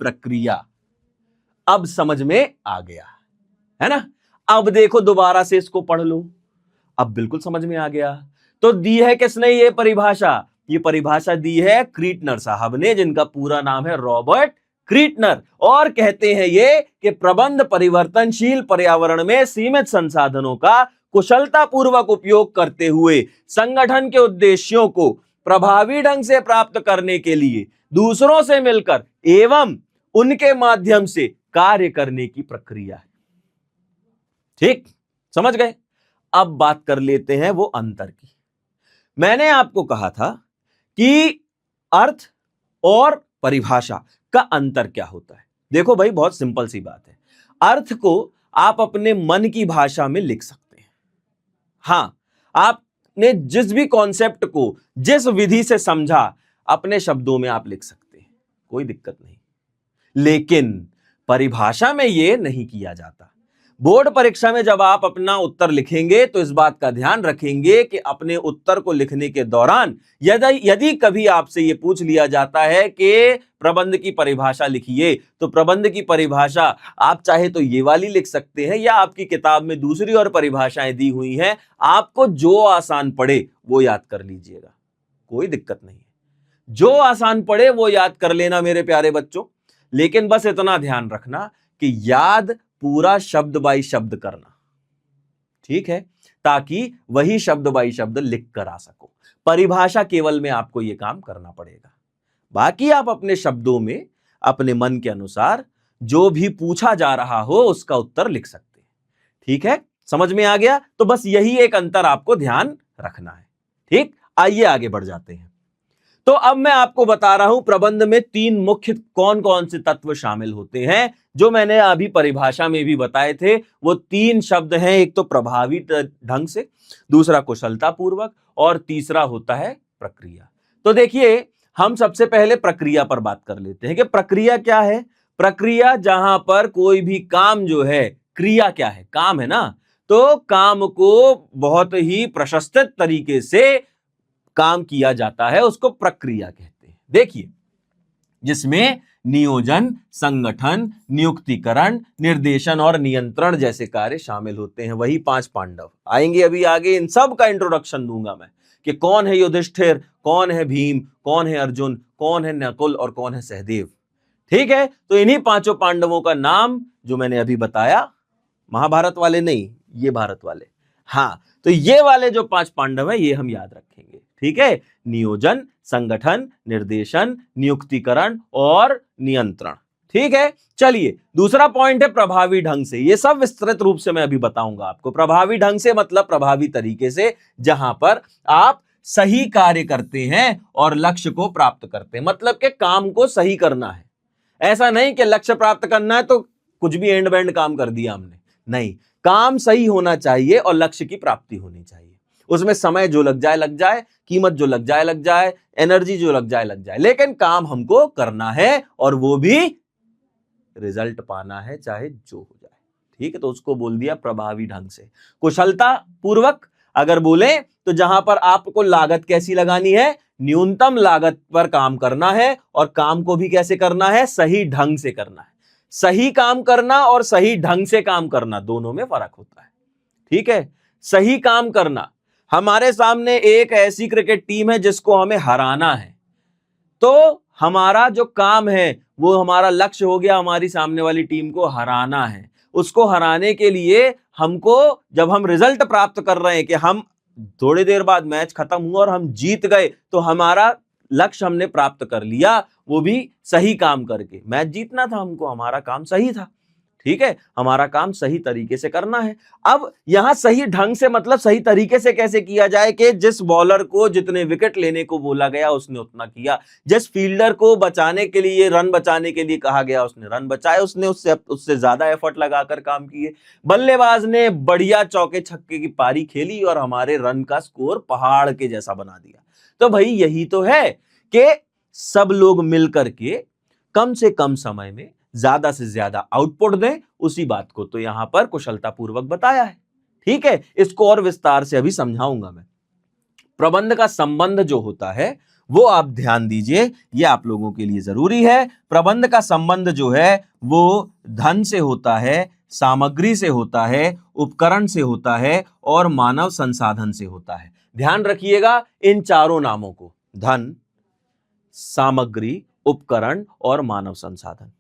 प्रक्रिया। अब समझ में आ गया है ना। अब देखो दोबारा से इसको पढ़ लो, अब बिल्कुल समझ में आ गया। तो दी है किसने ये परिभाषा? ये परिभाषा दी है क्रीटनर साहब ने, जिनका पूरा नाम है रॉबर्ट क्रीटनर। और कहते हैं ये कि प्रबंध परिवर्तनशील पर्यावरण में सीमित संसाधनों का कुशलता पूर्वक उपयोग करते हुए संगठन के उद्देश्यों को प्रभावी ढंग से प्राप्त करने के लिए दूसरों से मिलकर एवं उनके माध्यम से कार्य करने की प्रक्रिया है। ठीक, समझ गए? अब बात कर लेते हैं वो अंतर की। मैंने आपको कहा था कि अर्थ और परिभाषा का अंतर क्या होता है। देखो भाई, बहुत सिंपल सी बात है। अर्थ को आप अपने मन की भाषा में लिख सकते हैं, हाँ, आपने जिस भी कॉन्सेप्ट को जिस विधि से समझा अपने शब्दों में आप लिख सकते हैं, कोई दिक्कत नहीं। लेकिन परिभाषा में यह नहीं किया जाता। बोर्ड परीक्षा में जब आप अपना उत्तर लिखेंगे तो इस बात का ध्यान रखेंगे कि अपने उत्तर को लिखने के दौरान यदि कभी आपसे यह पूछ लिया जाता है कि प्रबंध की परिभाषा लिखिए, तो प्रबंध की परिभाषा आप चाहे तो ये वाली लिख सकते हैं, या आपकी किताब में दूसरी और परिभाषाएं दी हुई हैं, आपको जो आसान पड़े वो याद कर लीजिएगा, कोई दिक्कत नहीं है। जो आसान पड़े वो याद कर लेना मेरे प्यारे बच्चों, लेकिन बस इतना ध्यान रखना कि याद पूरा शब्द बाई शब्द करना, ठीक है, ताकि वही शब्द बाई शब्द लिख कर आ सको। परिभाषा केवल में आपको यह काम करना पड़ेगा, बाकी आप अपने शब्दों में अपने मन के अनुसार जो भी पूछा जा रहा हो उसका उत्तर लिख सकते हैं, ठीक है, समझ में आ गया। तो बस यही एक अंतर आपको ध्यान रखना है, ठीक। आइए आगे बढ़ जाते हैं। तो अब मैं आपको बता रहा हूं प्रबंध में तीन मुख्य कौन कौन से तत्व शामिल होते हैं, जो मैंने अभी परिभाषा में भी बताए थे। वो तीन शब्द हैं, एक तो प्रभावी ढंग से, दूसरा कुशलता पूर्वक, और तीसरा होता है प्रक्रिया। तो देखिए, हम सबसे पहले प्रक्रिया पर बात कर लेते हैं कि प्रक्रिया क्या है। प्रक्रिया जहां पर कोई भी काम जो है, क्रिया क्या है, काम है ना, तो काम को बहुत ही प्रशस्तित तरीके से काम किया जाता है, उसको प्रक्रिया कहते हैं। देखिए, जिसमें नियोजन, संगठन, नियुक्तिकरण, निर्देशन और नियंत्रण जैसे कार्य शामिल होते हैं। वही 5 पांडव आएंगे अभी आगे, इन सब का इंट्रोडक्शन दूंगा मैं कि कौन है युधिष्ठिर, कौन है भीम, कौन है अर्जुन, कौन है नकुल और कौन है सहदेव, ठीक है। तो इन्हीं 5 पांडवों का नाम जो मैंने अभी बताया, महाभारत वाले नहीं, ये भारत वाले, हाँ, तो ये वाले जो 5 पांडव है ये हम याद रखेंगे, ठीक है। नियोजन, संगठन, निर्देशन, नियुक्तिकरण और नियंत्रण, ठीक है। चलिए, दूसरा पॉइंट है प्रभावी ढंग से। ये सब विस्तृत रूप से मैं अभी बताऊंगा आपको। प्रभावी ढंग से मतलब प्रभावी तरीके से, जहां पर आप सही कार्य करते हैं और लक्ष्य को प्राप्त करते हैं, मतलब कि काम को सही करना है। ऐसा नहीं कि लक्ष्य प्राप्त करना है तो कुछ भी एंड बैंड काम कर दिया हमने, नहीं, काम सही होना चाहिए और लक्ष्य की प्राप्ति होनी चाहिए। उसमें समय जो लग जाए, कीमत जो लग जाए, एनर्जी जो लग जाए, लेकिन काम हमको करना है और वो भी रिजल्ट पाना है, चाहे जो हो जाए, ठीक है। तो उसको बोल दिया प्रभावी ढंग से। कुशलता पूर्वक अगर बोले तो जहां पर आपको लागत कैसी लगानी है, न्यूनतम लागत पर काम करना है, और काम को भी कैसे करना है, सही ढंग से करना है। सही काम करना और सही ढंग से काम करना, दोनों में फर्क होता है, ठीक है। सही काम करना, हमारे सामने एक ऐसी क्रिकेट टीम है जिसको हमें हराना है, तो हमारा जो काम है वो हमारा लक्ष्य हो गया, हमारी सामने वाली टीम को हराना है। उसको हराने के लिए हमको, जब हम रिजल्ट प्राप्त कर रहे हैं कि हम थोड़ी देर बाद मैच खत्म हुआ और हम जीत गए, तो हमारा लक्ष्य हमने प्राप्त कर लिया, वो भी सही काम करके। मैच जीतना था हमको, हमारा काम सही था, ठीक है, हमारा काम सही तरीके से करना है। अब यहां सही ढंग से मतलब सही तरीके से कैसे किया जाए कि जिस बॉलर को जितने विकेट लेने को बोला गया उसने उतना किया, जिस फील्डर को बचाने के लिए, रन बचाने के लिए कहा गया उसने रन बचाए, उसने उससे ज्यादा एफर्ट लगाकर काम किए। बल्लेबाज ने बढ़िया चौके छक्के की पारी खेली और हमारे रन का स्कोर पहाड़ के जैसा बना दिया। तो भाई यही तो है कि सब लोग मिलकर के कम से कम समय में ज्यादा से ज्यादा आउटपुट दें, उसी बात को तो यहां पर कुशलता पूर्वक बताया है, ठीक है। इसको और विस्तार से अभी समझाऊंगा मैं। प्रबंध का संबंध जो होता है वो आप ध्यान दीजिए, ये आप लोगों के लिए जरूरी है। प्रबंध का संबंध जो है वो धन से होता है, सामग्री से होता है, उपकरण से होता है और मानव संसाधन से होता है। ध्यान रखिएगा इन चारों नामों को, धन, सामग्री, उपकरण और मानव संसाधन,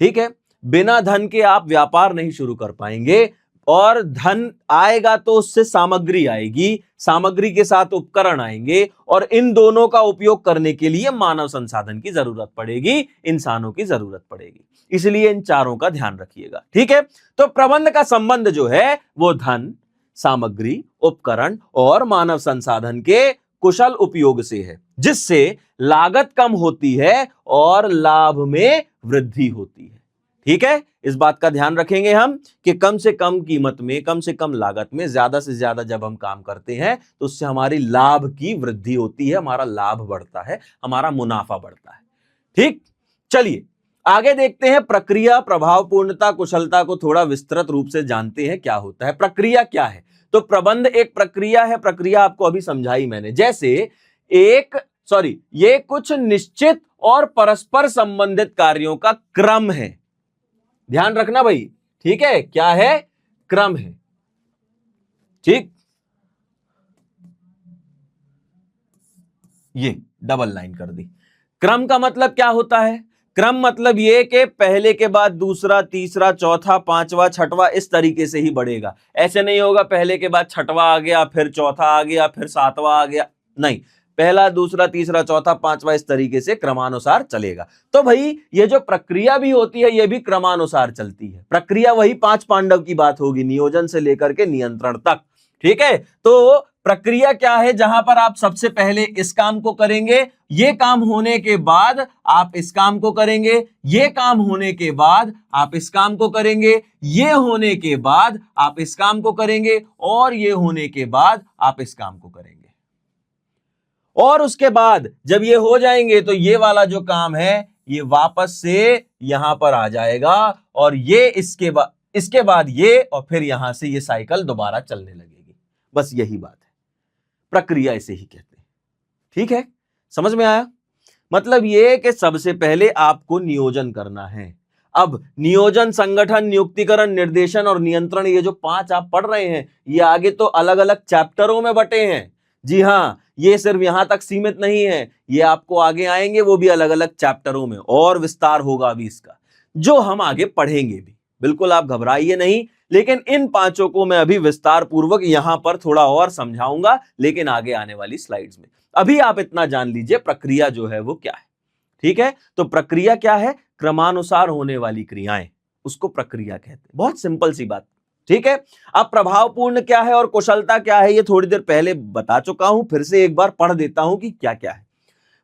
ठीक है। बिना धन के आप व्यापार नहीं शुरू कर पाएंगे, और धन आएगा तो उससे सामग्री आएगी, सामग्री के साथ उपकरण आएंगे, और इन दोनों का उपयोग करने के लिए मानव संसाधन की जरूरत पड़ेगी, इंसानों की जरूरत पड़ेगी। इसलिए इन चारों का ध्यान रखिएगा, ठीक है। तो प्रबंध का संबंध जो है वो धन, सामग्री, उपकरण और मानव संसाधन के कुशल उपयोग से है, जिससे लागत कम होती है और लाभ में वृद्धि होती है, ठीक है, इस बात का ध्यान रखेंगे हम कि कम से कम कीमत में, कम से कम लागत में ज्यादा से ज्यादा जब हम काम करते हैं तो उससे हमारी लाभ की वृद्धि होती है, हमारा लाभ बढ़ता है, हमारा मुनाफा बढ़ता है। ठीक, चलिए आगे देखते हैं। प्रक्रिया, प्रभावपूर्णता, कुशलता को थोड़ा विस्तृत रूप से जानते हैं क्या होता है। प्रक्रिया क्या है? तो प्रबंध एक प्रक्रिया है। प्रक्रिया आपको अभी समझाई मैंने। जैसे ये कुछ निश्चित और परस्पर संबंधित कार्यों का क्रम है। ध्यान रखना भाई, ठीक है, क्या है? क्रम है। ठीक, ये डबल लाइन कर दी। क्रम का मतलब क्या होता है? क्रम मतलब ये कि पहले के बाद दूसरा, तीसरा, चौथा, पांचवा, छठवां इस तरीके से ही बढ़ेगा। ऐसे नहीं होगा पहले के बाद छठवां आ गया, फिर चौथा आ गया, फिर सातवां आ गया, नहीं, पहला, दूसरा, तीसरा, चौथा, पांचवा इस तरीके से क्रमानुसार चलेगा। तो भाई ये जो प्रक्रिया भी होती है ये भी क्रमानुसार चलती है। प्रक्रिया वही 5 पांडव की बात होगी, नियोजन से लेकर के नियंत्रण तक। ठीक है, तो प्रक्रिया क्या है? जहां पर आप सबसे पहले इस काम को करेंगे, ये काम होने के बाद आप इस काम को करेंगे, ये काम होने के बाद आप इस काम को करेंगे, ये होने के बाद आप इस काम को करेंगे, और ये होने के बाद आप इस काम को करेंगे। और उसके बाद जब ये हो जाएंगे तो ये वाला जो काम है ये वापस से यहां पर आ जाएगा, और ये इसके बाद ये, और फिर यहां से ये साइकिल दोबारा चलने लगेगी। बस यही बात है, प्रक्रिया इसे ही कहते हैं। ठीक है, समझ में आया? मतलब ये कि सबसे पहले आपको नियोजन करना है। अब नियोजन, संगठन, नियुक्तिकरण, निर्देशन और नियंत्रण, ये जो 5 आप पढ़ रहे हैं ये आगे तो अलग अलग चैप्टरों में बटे हैं। जी हां, ये सिर्फ यहां तक सीमित नहीं है, ये आपको आगे आएंगे वो भी अलग अलग चैप्टरों में, और विस्तार होगा अभी इसका, जो हम आगे पढ़ेंगे भी। बिल्कुल आप घबराइए नहीं, लेकिन इन 5 को मैं अभी विस्तार पूर्वक यहां पर थोड़ा और समझाऊंगा, लेकिन आगे आने वाली स्लाइड्स में। अभी आप इतना जान लीजिए प्रक्रिया जो है वो क्या है। ठीक है, तो प्रक्रिया क्या है? क्रमानुसार होने वाली क्रियाएं, उसको प्रक्रिया कहते हैं। बहुत सिंपल सी बात। ठीक है, अब प्रभावपूर्ण क्या है और कुशलता क्या है ये थोड़ी देर पहले बता चुका हूं, फिर से एक बार पढ़ देता हूं कि क्या क्या है।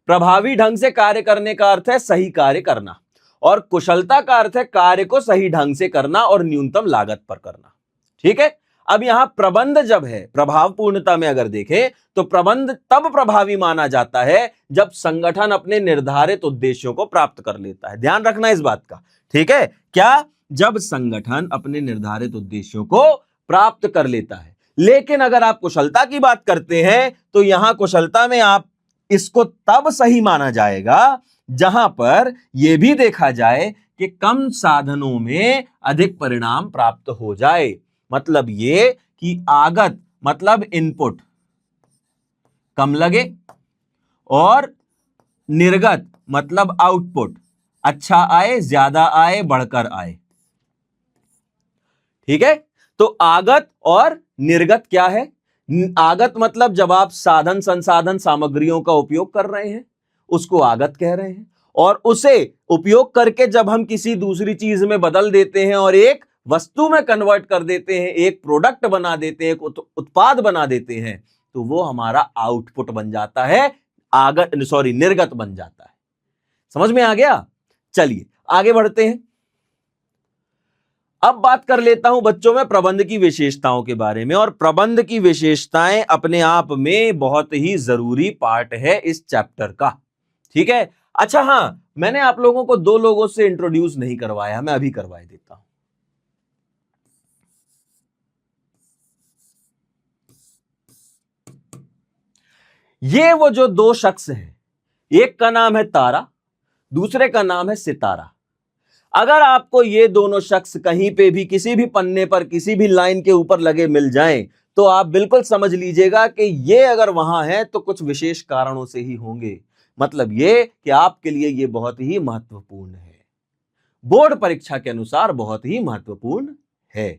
प्रभावी ढंग से कार्य करने का अर्थ है सही कार्य करना, और कुशलता का अर्थ है कार्य को सही ढंग से करना और न्यूनतम लागत पर करना। ठीक है, अब यहां प्रबंध जब है, प्रभावपूर्णता में अगर देखें तो प्रबंध तब प्रभावी माना जाता है जब संगठन अपने निर्धारित उद्देश्यों को प्राप्त कर लेता है। ध्यान रखना इस बात का। ठीक है, क्या? जब संगठन अपने निर्धारित उद्देश्यों को प्राप्त कर लेता है। लेकिन अगर आप कुशलता की बात करते हैं तो यहां कुशलता में आप इसको तब सही माना जाएगा जहां पर यह भी देखा जाए कि कम साधनों में अधिक परिणाम प्राप्त हो जाए। मतलब ये कि आगत मतलब इनपुट कम लगे, और निर्गत मतलब आउटपुट अच्छा आए, ज्यादा आए, बढ़कर आए। ठीक है, तो आगत और निर्गत क्या है? आगत मतलब जब आप साधन, संसाधन, सामग्रियों का उपयोग कर रहे हैं उसको आगत कह रहे हैं, और उसे उपयोग करके जब हम किसी दूसरी चीज में बदल देते हैं और एक वस्तु में कन्वर्ट कर देते हैं, एक प्रोडक्ट बना देते हैं, एक उत्पाद बना देते हैं, तो वो हमारा आउटपुट बन जाता है, निर्गत बन जाता है। समझ में आ गया? चलिए आगे बढ़ते हैं। अब बात कर लेता हूं बच्चों में प्रबंध की विशेषताओं के बारे में, और प्रबंध की विशेषताएं अपने आप में बहुत ही जरूरी पार्ट है इस चैप्टर का। ठीक है, अच्छा हां, मैंने आप लोगों को 2 लोगों से इंट्रोड्यूस नहीं करवाया, मैं अभी करवा देता हूं। ये वो जो 2 शख्स हैं, एक का नाम है तारा, दूसरे का नाम है सितारा। अगर आपको ये दोनों शख्स कहीं पे भी किसी भी पन्ने पर किसी भी लाइन के ऊपर लगे मिल जाएं, तो आप बिल्कुल समझ लीजिएगा कि ये अगर वहां है तो कुछ विशेष कारणों से ही होंगे। मतलब ये कि आपके लिए ये बहुत ही महत्वपूर्ण है, बोर्ड परीक्षा के अनुसार बहुत ही महत्वपूर्ण है।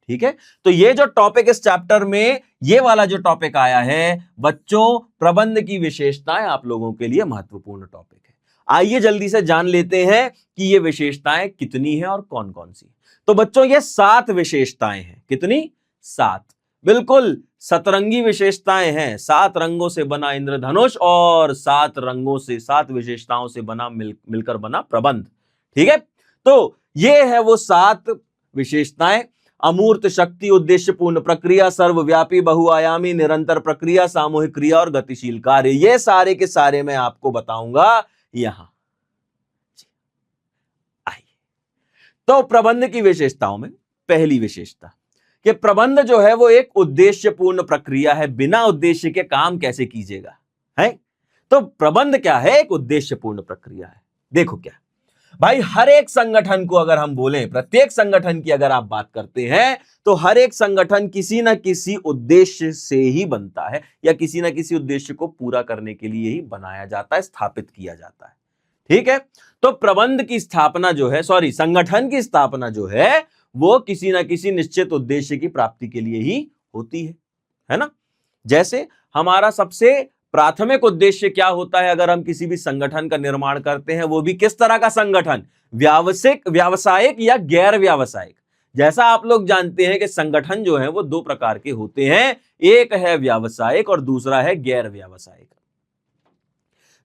ठीक है, तो ये जो टॉपिक इस चैप्टर में, ये वाला जो टॉपिक आया है बच्चों, प्रबंध की विशेषताएं आप लोगों के लिए महत्वपूर्ण टॉपिक है। आइए जल्दी से जान लेते हैं कि ये विशेषताएं कितनी हैं और कौन कौन सी। तो बच्चों ये 7 विशेषताएं हैं। कितनी? 7। बिल्कुल सतरंगी विशेषताएं हैं। 7 रंगों से बना इंद्रधनुष और 7 रंगों से, 7 विशेषताओं से बना मिलकर बना प्रबंध। ठीक है, तो ये है वो 7 विशेषताएं। अमूर्त शक्ति, उद्देश्यपूर्ण प्रक्रिया, सर्वव्यापी, बहुआयामी, निरंतर प्रक्रिया, सामूहिक क्रिया और गतिशील कार्य। ये सारे के सारे मैं आपको बताऊंगा यहां। आइए, तो प्रबंध की विशेषताओं में पहली विशेषता कि प्रबंध जो है वो एक उद्देश्यपूर्ण प्रक्रिया है। बिना उद्देश्य के काम कैसे कीजिएगा, है? तो प्रबंध क्या है? एक उद्देश्यपूर्ण प्रक्रिया है। देखो क्या भाई, हर एक संगठन को अगर हम बोलें, प्रत्येक संगठन की अगर आप बात करते हैं, तो हर एक संगठन किसी ना किसी उद्देश्य से ही बनता है, या किसी ना किसी उद्देश्य को पूरा करने के लिए ही बनाया जाता है, स्थापित किया जाता है। ठीक है, तो प्रबंध की स्थापना जो है, संगठन की स्थापना जो है, वो किसी ना किसी निश्चित उद्देश्य की प्राप्ति के लिए ही होती है ना? जैसे हमारा सबसे प्राथमिक उद्देश्य क्या होता है अगर हम किसी भी संगठन का निर्माण करते हैं, वो भी किस तरह का संगठन, व्यावसायिक या गैर व्यावसायिक। जैसा आप लोग जानते हैं कि संगठन जो है वो 2 प्रकार के होते हैं, एक है व्यावसायिक और दूसरा है गैर व्यावसायिक।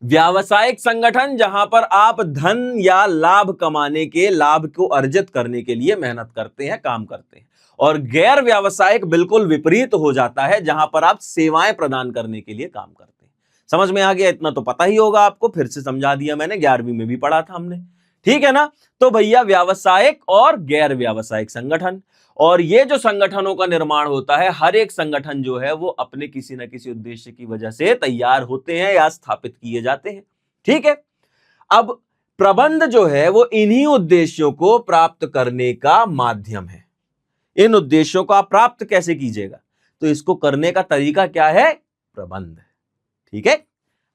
व्यावसायिक संगठन जहां पर आप धन या लाभ कमाने के, लाभ को अर्जित करने के लिए मेहनत करते हैं, काम करते हैं। और गैर व्यावसायिक बिल्कुल विपरीत हो जाता है, जहां पर आप सेवाएं प्रदान करने के लिए काम करते हैं। समझ में आ गया? इतना तो पता ही होगा आपको, फिर से समझा दिया मैंने, 11वीं में भी पढ़ा था हमने। ठीक है ना? तो भैया व्यावसायिक और गैर व्यावसायिक संगठन, और ये जो संगठनों का निर्माण होता है, हर एक संगठन जो है वो अपने किसी न किसी उद्देश्य की वजह से तैयार होते हैं या स्थापित किए जाते हैं। ठीक है, अब प्रबंध जो है वो इन्हीं उद्देश्यों को प्राप्त करने का माध्यम है। इन उद्देश्यों को आप प्राप्त कैसे कीजिएगा, तो इसको करने का तरीका क्या है? प्रबंध। ठीक है,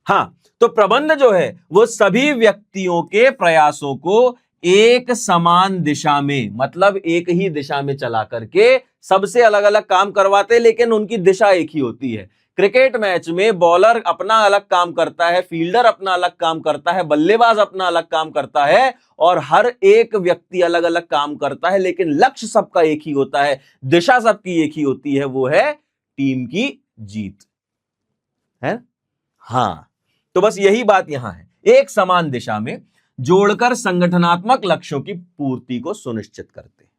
हां, तो प्रबंध जो है वो सभी व्यक्तियों के प्रयासों को एक समान दिशा में, मतलब एक ही दिशा में चला करके सबसे अलग अलग काम करवाते, लेकिन उनकी दिशा एक ही होती है। क्रिकेट मैच में बॉलर अपना अलग काम करता है, फील्डर अपना अलग काम करता है, बल्लेबाज अपना अलग काम करता है, और हर एक व्यक्ति अलग अलग काम करता है, लेकिन लक्ष्य सबका एक ही होता है, दिशा सबकी एक ही होती है, वो है टीम की जीत, है? हां, तो बस यही बात यहां है, एक समान दिशा में जोड़कर संगठनात्मक लक्ष्यों की पूर्ति को सुनिश्चित करते हैं।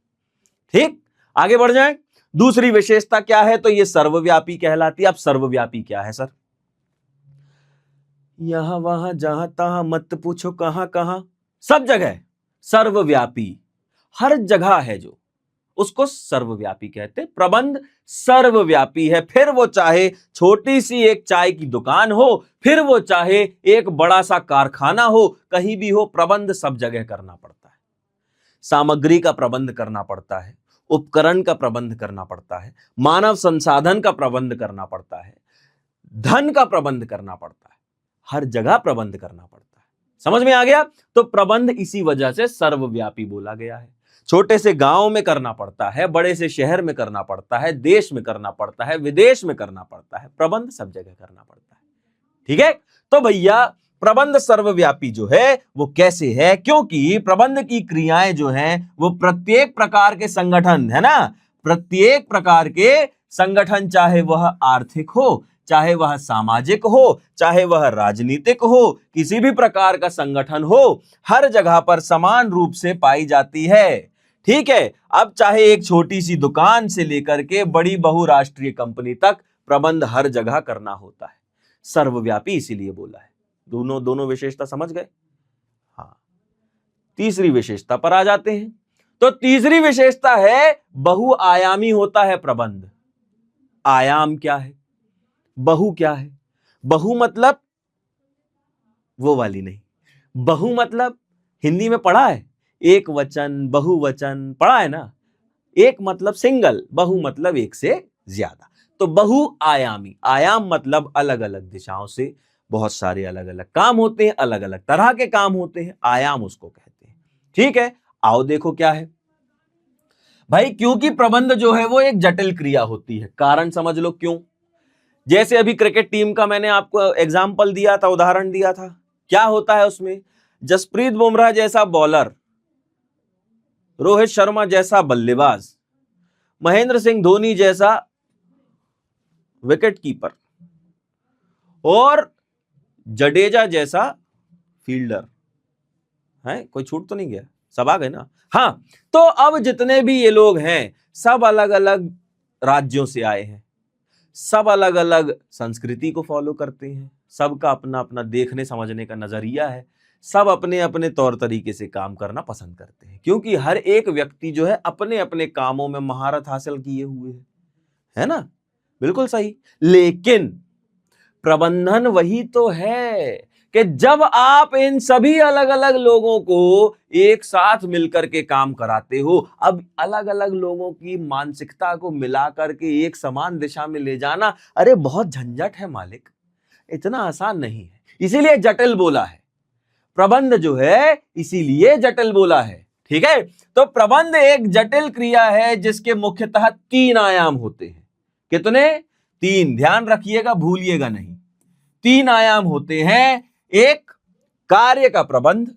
ठीक, आगे बढ़ जाएं। दूसरी विशेषता क्या है? तो ये सर्वव्यापी कहलाती है। अब सर्वव्यापी क्या है सर? यहां वहां जहां तहां मत पूछो कहां कहां, सब जगह सर्वव्यापी, हर जगह है जो, उसको सर्वव्यापी कहते हैं। प्रबंध सर्वव्यापी है, फिर वो चाहे छोटी सी एक चाय की दुकान हो, फिर वो चाहे एक बड़ा सा कारखाना हो, कहीं भी हो, प्रबंध सब जगह करना पड़ता है। सामग्री का प्रबंध करना पड़ता है, उपकरण का प्रबंध करना पड़ता है, मानव संसाधन का प्रबंध करना पड़ता है, धन का प्रबंध करना पड़ता है, हर जगह प्रबंध करना पड़ता है। समझ में आ गया? तो प्रबंध इसी वजह से सर्वव्यापी बोला गया है। छोटे से गांव में करना पड़ता है, बड़े से शहर में करना पड़ता है, देश में करना पड़ता है, विदेश में करना पड़ता है, प्रबंध सब जगह करना पड़ता है। ठीक है, तो भैया प्रबंध सर्वव्यापी जो है वो कैसे है? क्योंकि प्रबंध की क्रियाएं जो हैं वो प्रत्येक प्रकार के संगठन, है ना, प्रत्येक प्रकार के संगठन, चाहे वह आर्थिक हो, चाहे वह सामाजिक हो, चाहे वह राजनीतिक हो, किसी भी प्रकार का संगठन हो, हर जगह पर समान रूप से पाई जाती है। ठीक है, अब चाहे एक छोटी सी दुकान से लेकर के बड़ी बहुराष्ट्रीय कंपनी तक प्रबंध हर जगह करना होता है। सर्वव्यापी इसीलिए बोला है। दोनों विशेषता समझ गए? हाँ, तीसरी विशेषता पर आ जाते हैं। तो तीसरी विशेषता है बहुआयामी होता है प्रबंध। आयाम क्या है, बहु क्या है? बहु मतलब वो वाली नहीं, बहु मतलब हिंदी में पढ़ा है, एक वचन, बहुवचन पढ़ा है ना। एक मतलब सिंगल, बहु मतलब एक से ज्यादा। तो बहुआयामी, आयाम मतलब अलग अलग दिशाओं से बहुत सारे अलग अलग काम होते हैं, अलग अलग तरह के काम होते हैं, आयाम उसको कहते हैं। ठीक है, आओ देखो क्या है भाई। क्योंकि प्रबंध जो है वो एक जटिल क्रिया होती है। कारण समझ लो क्यों। जैसे अभी क्रिकेट टीम का मैंने आपको एग्जाम्पल दिया था, उदाहरण दिया था, क्या होता है उसमें? जसप्रीत बुमराह जैसा बॉलर, रोहित शर्मा जैसा बल्लेबाज, महेंद्र सिंह धोनी जैसा विकेट कीपर और जडेजा जैसा फील्डर है। कोई छूट तो नहीं गया? सब आ गए ना। हाँ, तो अब जितने भी ये लोग हैं सब अलग अलग राज्यों से आए हैं, सब अलग अलग संस्कृति को फॉलो करते हैं, सबका अपना अपना देखने समझने का नजरिया है, सब अपने अपने तौर तरीके से काम करना पसंद करते हैं, क्योंकि हर एक व्यक्ति जो है अपने अपने कामों में महारत हासिल किए हुए है ना। बिल्कुल सही। लेकिन प्रबंधन वही तो है कि जब आप इन सभी अलग अलग लोगों को एक साथ मिलकर के काम कराते हो, अब अलग अलग लोगों की मानसिकता को मिला करके एक समान दिशा में ले जाना, अरे बहुत झंझट है मालिक, इतना आसान नहीं है, इसीलिए जटिल बोला है प्रबंध जो है, इसीलिए जटिल बोला है। ठीक है, तो प्रबंध एक जटिल क्रिया है जिसके मुख्यतः 3 आयाम होते हैं। कितने? 3, ध्यान रखिएगा, भूलिएगा नहीं। 3 आयाम होते हैं, एक कार्य का प्रबंध,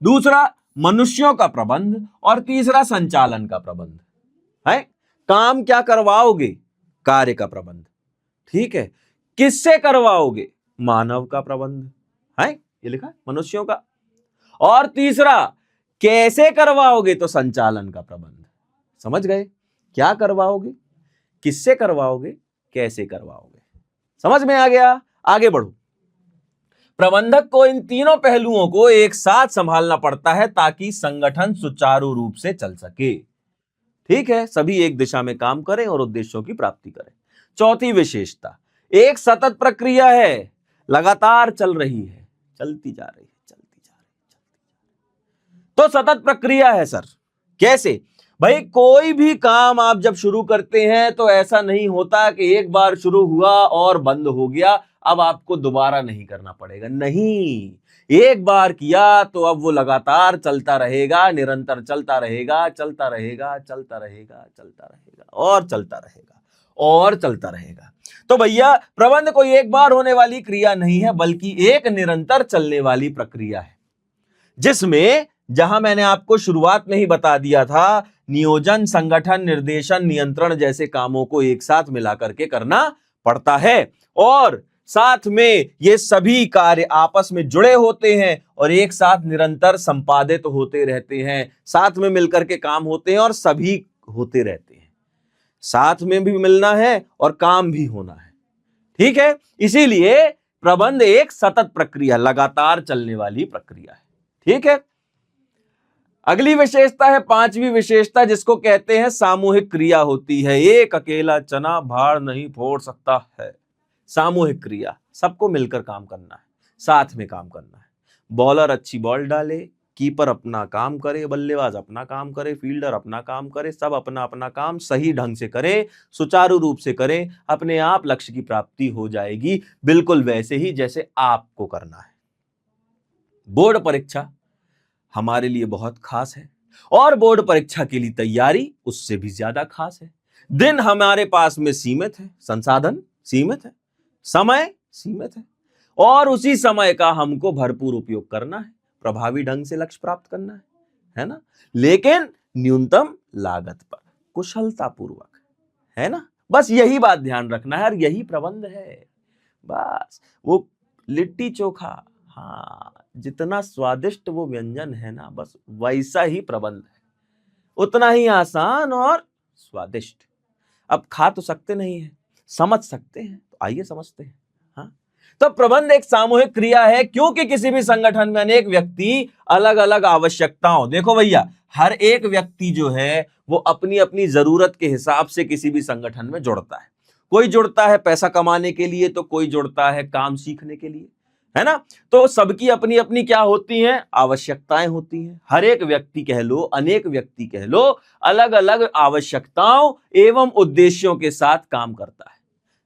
दूसरा मनुष्यों का प्रबंध, और तीसरा संचालन का प्रबंध है। काम क्या करवाओगे? कार्य का प्रबंध। ठीक है, किससे करवाओगे? मानव का प्रबंध है, ये लिखा है, मनुष्यों का। और तीसरा कैसे करवाओगे? तो संचालन का प्रबंध। समझ गए? क्या करवाओगे, किससे करवाओगे, कैसे करवाओगे, समझ में आ गया? आगे बढ़ो। प्रबंधक को इन तीनों पहलुओं को एक साथ संभालना पड़ता है ताकि संगठन सुचारू रूप से चल सके। ठीक है, सभी एक दिशा में काम करें और उद्देश्यों की प्राप्ति करें। चौथी विशेषता, एक सतत प्रक्रिया है, लगातार चल रही है, चलती जा रही है, चलती जा रही है। तो सतत प्रक्रिया है सर, कैसे? भाई कोई भी काम आप जब शुरू करते हैं तो ऐसा नहीं होता कि एक बार शुरू हुआ और बंद हो गया, अब आपको दोबारा नहीं करना पड़ेगा। नहीं, एक बार किया तो अब वो लगातार चलता रहेगा, निरंतर चलता रहेगा, चलता रहेगा, चलता रहेगा, चलता रहेगा और चलता रहेगा और चलता रहेगा। तो भैया प्रबंध कोई एक बार होने वाली क्रिया नहीं है, बल्कि एक निरंतर चलने वाली प्रक्रिया है, जिसमें, जहां मैंने आपको शुरुआत में ही बता दिया था, नियोजन, संगठन, निर्देशन, नियंत्रण जैसे कामों को एक साथ मिलाकर के करना पड़ता है, और साथ में ये सभी कार्य आपस में जुड़े होते हैं और एक साथ निरंतर संपादित होते रहते हैं, साथ में मिलकर के काम होते हैं और सभी होते रहते हैं, साथ में भी मिलना है और काम भी होना है। ठीक है, इसीलिए प्रबंध एक सतत प्रक्रिया, लगातार चलने वाली प्रक्रिया है। ठीक है, अगली विशेषता है, 5वीं विशेषता, जिसको कहते हैं सामूहिक क्रिया होती है। एक अकेला चना भाड़ नहीं फोड़ सकता है। सामूहिक क्रिया, सबको मिलकर काम करना है, साथ में काम करना है। बॉलर अच्छी बॉल डाले, कीपर अपना काम करे, बल्लेबाज अपना काम करे, फील्डर अपना काम करे, सब अपना अपना काम सही ढंग से करे, सुचारू रूप से करे, अपने आप लक्ष्य की प्राप्ति हो जाएगी, बिल्कुल वैसे ही जैसे आपको करना है। बोर्ड परीक्षा हमारे लिए बहुत खास है और बोर्ड परीक्षा के लिए तैयारी उससे भी ज्यादा खास है। दिन हमारे पास में सीमित है, संसाधन सीमित है, समय सीमित है, और उसी समय का हमको भरपूर उपयोग करना है, प्रभावी ढंग से लक्ष्य प्राप्त करना है ना, लेकिन न्यूनतम लागत पर, कुशलता पूर्वक, है ना। बस यही बात ध्यान रखना है और यही प्रबंध है। बस वो लिट्टी चोखा, हाँ, जितना स्वादिष्ट वो व्यंजन है ना, बस वैसा ही प्रबंध है, उतना ही आसान और स्वादिष्ट। अब खा तो सकते नहीं है, समझ सकते हैं, तो आइए समझते हैं। हाँ, तो प्रबंध एक सामूहिक क्रिया है, क्योंकि किसी भी संगठन में अनेक व्यक्ति अलग अलग आवश्यकताओं, देखो भैया, हर एक व्यक्ति जो है वो अपनी अपनी जरूरत के हिसाब से किसी भी संगठन में जुड़ता है। कोई जुड़ता है पैसा कमाने के लिए, तो कोई जुड़ता है काम सीखने के लिए, है ना। तो सबकी अपनी अपनी क्या होती हैं? आवश्यकताएं होती हैं। हर एक व्यक्ति कह लो, अनेक व्यक्ति कह लो, अलग अलग आवश्यकताओं एवं उद्देश्यों के साथ काम करता है।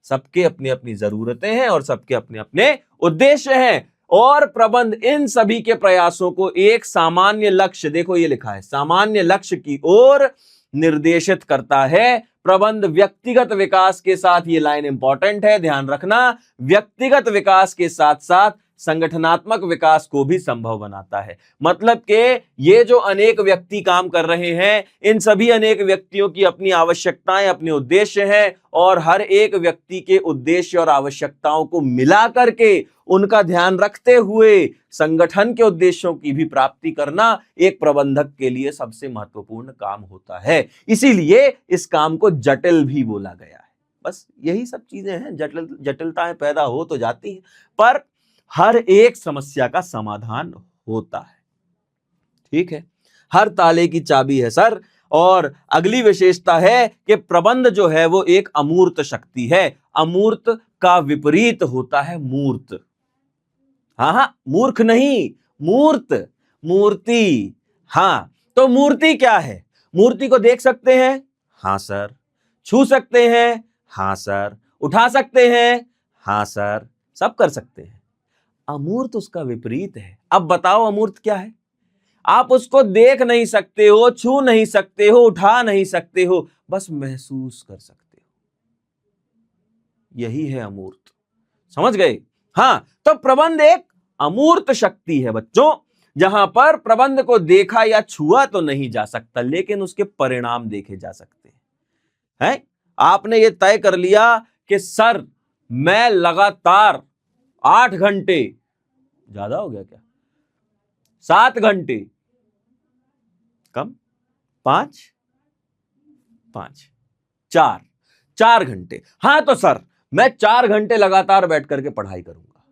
सबके अपनी अपनी जरूरतें हैं और सबके अपने अपने उद्देश्य हैं, और प्रबंध इन सभी के प्रयासों को एक सामान्य लक्ष्य, देखो ये लिखा है, सामान्य लक्ष्य की ओर निर्देशित करता है। प्रबंध व्यक्तिगत विकास के साथ, ये लाइन इंपॉर्टेंट है, ध्यान रखना, व्यक्तिगत विकास के साथ साथ संगठनात्मक विकास को भी संभव बनाता है। मतलब कि ये जो अनेक व्यक्ति काम कर रहे हैं, इन सभी अनेक व्यक्तियों की अपनी आवश्यकताएं, अपने उद्देश्य हैं, और हर एक व्यक्ति के उद्देश्य और आवश्यकताओं को मिला करके उनका ध्यान रखते हुए संगठन के उद्देश्यों की भी प्राप्ति करना एक प्रबंधक के लिए सबसे महत्वपूर्ण काम होता है। इसीलिए इस काम को जटिल भी बोला गया है। बस यही सब चीजें हैं, जटिलताएं पैदा हो तो जाती हैं, पर हर एक समस्या का समाधान होता है। ठीक है, हर ताले की चाबी है सर। और अगली विशेषता है कि प्रबंध जो है वो एक अमूर्त शक्ति है। अमूर्त का विपरीत होता है मूर्त। हाँ, मूर्ख नहीं, मूर्त, मूर्ति। हाँ, तो मूर्ति क्या है? मूर्ति को देख सकते हैं? हाँ सर। छू सकते हैं? हाँ सर। उठा सकते हैं? हाँ सर। सब कर सकते हैं। अमूर्त उसका विपरीत है। अब बताओ अमूर्त क्या है? आप उसको देख नहीं सकते हो, छू नहीं सकते हो, उठा नहीं सकते हो, बस महसूस कर सकते हो। यही है अमूर्त। समझ गए? हां, तो प्रबंध एक अमूर्त शक्ति है बच्चों, जहां पर प्रबंध को देखा या छुआ तो नहीं जा सकता, लेकिन उसके परिणाम देखे जा सकते हैं। आपने ये तय कर लिया कि सर मैं लगातार 8 घंटे, ज्यादा हो गया क्या, 7 घंटे, कम, 5, 4 घंटे, हां तो सर मैं 4 घंटे लगातार बैठ करके पढ़ाई करूंगा।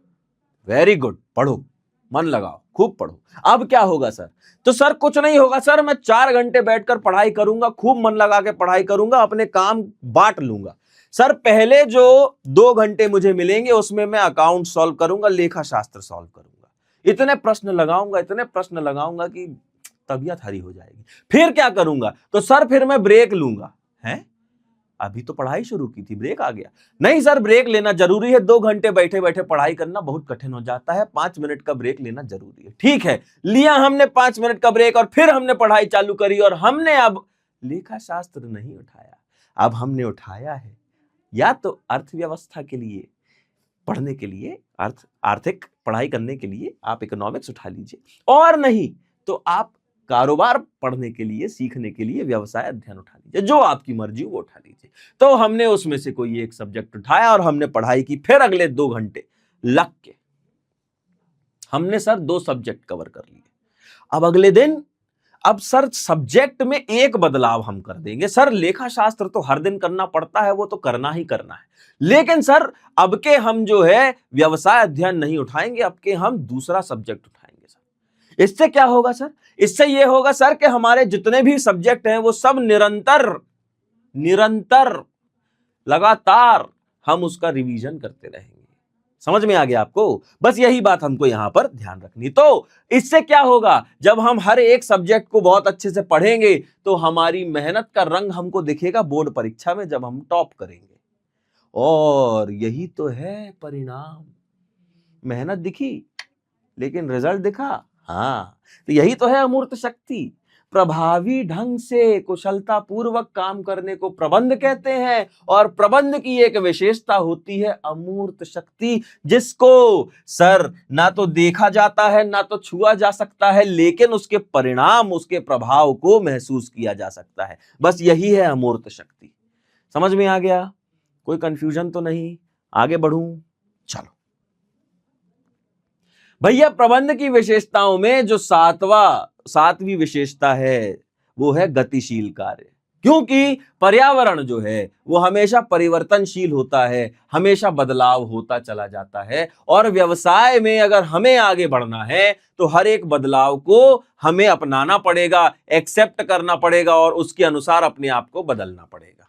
वेरी गुड, पढ़ो, मन लगाओ, खूब पढ़ो। अब क्या होगा सर? तो सर कुछ नहीं होगा सर, मैं 4 घंटे बैठकर पढ़ाई करूंगा, खूब मन लगा के पढ़ाई करूंगा, अपने काम बांट लूंगा। सर पहले जो 2 घंटे मुझे मिलेंगे उसमें मैं अकाउंट सॉल्व करूंगा, लेखा शास्त्र सॉल्व करूंगा, इतने प्रश्न लगाऊंगा कि तबीयत हरी हो जाएगी। फिर क्या करूंगा? तो सर फिर मैं ब्रेक लूंगा। हैं? अभी तो पढ़ाई शुरू की थी, ब्रेक आ गया? नहीं सर, ब्रेक लेना जरूरी है। 2 घंटे बैठे बैठे पढ़ाई करना बहुत कठिन हो जाता है, 5 मिनट का ब्रेक लेना जरूरी है। ठीक है, लिया हमने 5 मिनट का ब्रेक और फिर हमने पढ़ाई चालू करी, और हमने अब लेखा शास्त्र नहीं उठाया, अब हमने उठाया है या तो अर्थव्यवस्था के लिए पढ़ने के लिए, आर्थिक पढ़ाई करने के लिए आप इकोनॉमिक्स उठा लीजिए, और नहीं तो आप कारोबार पढ़ने के लिए, सीखने के लिए व्यवसाय अध्ययन उठा लीजिए, जो आपकी मर्जी वो उठा लीजिए। तो हमने उसमें से कोई एक सब्जेक्ट उठाया और हमने पढ़ाई की। फिर अगले 2 घंटे लग के हमने सर 2 सब्जेक्ट कवर कर लिए। अब अगले दिन, अब सर सब्जेक्ट में एक बदलाव हम कर देंगे। सर लेखा शास्त्र तो हर दिन करना पड़ता है, वो तो करना ही करना है, लेकिन सर अब के हम जो है व्यवसाय अध्ययन नहीं उठाएंगे, अब के हम दूसरा सब्जेक्ट उठाएंगे। सर इससे क्या होगा सर? इससे ये होगा सर कि हमारे जितने भी सब्जेक्ट हैं वो सब निरंतर लगातार हम उसका रिवीजन करते रहेंगे। समझ में आ गया आपको? बस यही बात हमको यहां पर ध्यान रखनी। तो इससे क्या होगा? जब हम हर एक सब्जेक्ट को बहुत अच्छे से पढ़ेंगे तो हमारी मेहनत का रंग हमको दिखेगा बोर्ड परीक्षा में, जब हम टॉप करेंगे। और यही तो है परिणाम। मेहनत दिखी लेकिन रिजल्ट दिखा। हाँ, तो यही तो है अमूर्त शक्ति। प्रभावी ढंग से कुशलता पूर्वक काम करने को प्रबंध कहते हैं, और प्रबंध की एक विशेषता होती है अमूर्त शक्ति, जिसको सर ना तो देखा जाता है ना तो छुआ जा सकता है, लेकिन उसके परिणाम, उसके प्रभाव को महसूस किया जा सकता है। बस यही है अमूर्त शक्ति। समझ में आ गया? कोई कंफ्यूजन तो नहीं? आगे बढ़ूं? चलो भैया, प्रबंध की विशेषताओं में जो 7वीं विशेषता है वो है गतिशील कार्य। क्योंकि पर्यावरण जो है वो हमेशा परिवर्तनशील होता है, हमेशा बदलाव होता चला जाता है, और व्यवसाय में अगर हमें आगे बढ़ना है तो हर एक बदलाव को हमें अपनाना पड़ेगा, एक्सेप्ट करना पड़ेगा, और उसके अनुसार अपने आप को बदलना पड़ेगा।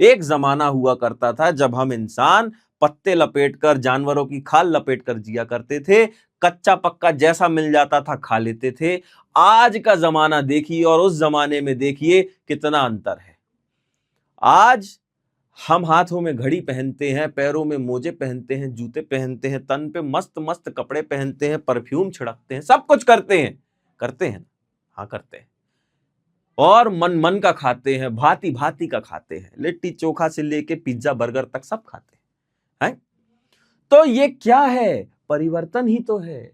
एक जमाना हुआ करता था जब हम इंसान पत्ते लपेटकर, जानवरों की खाल लपेटकर जिया करते थे, कच्चा पक्का जैसा मिल जाता था खा लेते थे। आज का जमाना देखिए और उस जमाने में देखिए कितना अंतर है। आज हम हाथों में घड़ी पहनते हैं, पैरों में मोजे पहनते हैं, जूते पहनते हैं, तन पे मस्त मस्त कपड़े पहनते हैं, परफ्यूम छिड़कते हैं, सब कुछ करते हैं। हाँ करते हैं, और मन का खाते हैं, भांति भांति का खाते हैं, लिट्टी चोखा से लेके पिज्जा बर्गर तक सब खाते हैं। तो ये क्या है? परिवर्तन ही तो है।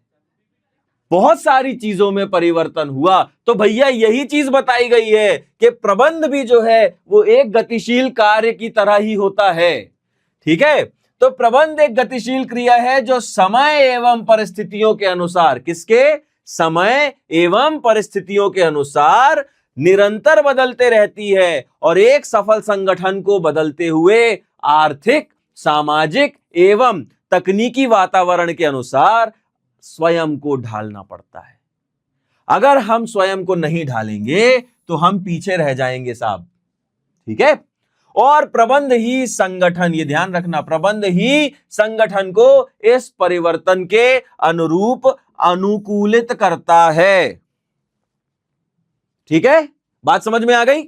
बहुत सारी चीजों में परिवर्तन हुआ, तो भैया यही चीज बताई गई है कि प्रबंध भी जो है वो एक गतिशील कार्य की तरह ही होता है। ठीक है, तो प्रबंध एक गतिशील क्रिया है जो समय एवं परिस्थितियों के अनुसार, किसके? समय एवं परिस्थितियों के अनुसार निरंतर बदलते रहती है और एक सफल संगठन को बदलते हुए आर्थिक, सामाजिक एवं तकनीकी वातावरण के अनुसार स्वयं को ढालना पड़ता है। अगर हम स्वयं को नहीं ढालेंगे तो हम पीछे रह जाएंगे साहब। ठीक है, और प्रबंध ही संगठन, ये ध्यान रखना, प्रबंध ही संगठन को इस परिवर्तन के अनुरूप अनुकूलित करता है। ठीक है, बात समझ में आ गई?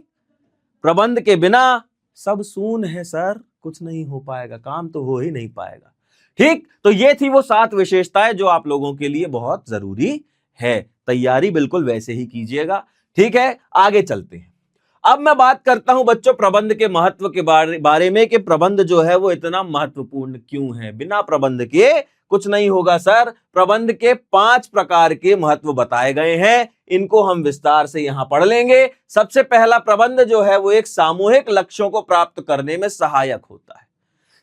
प्रबंध के बिना सब शून्य है सर, कुछ नहीं हो पाएगा, काम तो हो ही नहीं पाएगा। ठीक, तो ये थी वो 7 विशेषताएं जो आप लोगों के लिए बहुत जरूरी है। तैयारी बिल्कुल वैसे ही कीजिएगा। ठीक है, आगे चलते हैं। अब मैं बात करता हूं बच्चों प्रबंध के महत्व के बारे में कि प्रबंध जो है वो इतना महत्वपूर्ण क्यों है। बिना प्रबंध के कुछ नहीं होगा सर। प्रबंध के 5 प्रकार के महत्व बताए गए हैं, इनको हम विस्तार से यहां पढ़ लेंगे। सबसे पहला, प्रबंध जो है वो एक सामूहिक लक्ष्यों को प्राप्त करने में सहायक होता है।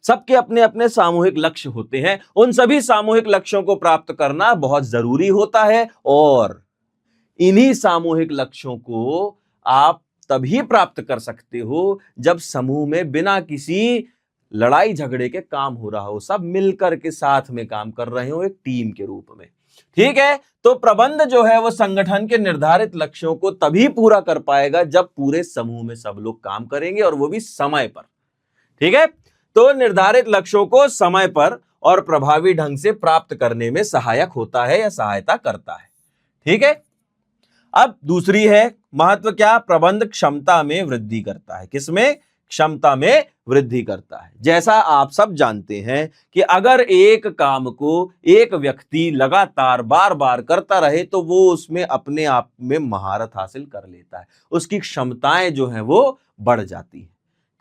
सबके अपने अपने सामूहिक लक्ष्य होते हैं, उन सभी सामूहिक लक्ष्यों को प्राप्त करना बहुत जरूरी होता है और इन्हीं सामूहिक लक्ष्यों को आप तभी प्राप्त कर सकते हो जब समूह में बिना किसी लड़ाई झगड़े के काम हो रहा हो, सब मिलकर के साथ में काम कर रहे हो एक टीम के रूप में। ठीक है, तो प्रबंध जो है वो संगठन के निर्धारित लक्ष्यों को तभी पूरा कर पाएगा जब पूरे समूह में सब लोग काम करेंगे और वो भी समय पर। ठीक है, तो निर्धारित लक्ष्यों को समय पर और प्रभावी ढंग से प्राप्त करने में सहायक होता है या सहायता करता है। ठीक है, अब दूसरी है महत्व क्या? प्रबंध क्षमता में वृद्धि करता है। किसमें? क्षमता में वृद्धि करता है। जैसा आप सब जानते हैं कि अगर एक काम को एक व्यक्ति लगातार बार बार करता रहे तो वो उसमें अपने आप में महारत हासिल कर लेता है, उसकी क्षमताएं जो हैं वो बढ़ जाती हैं।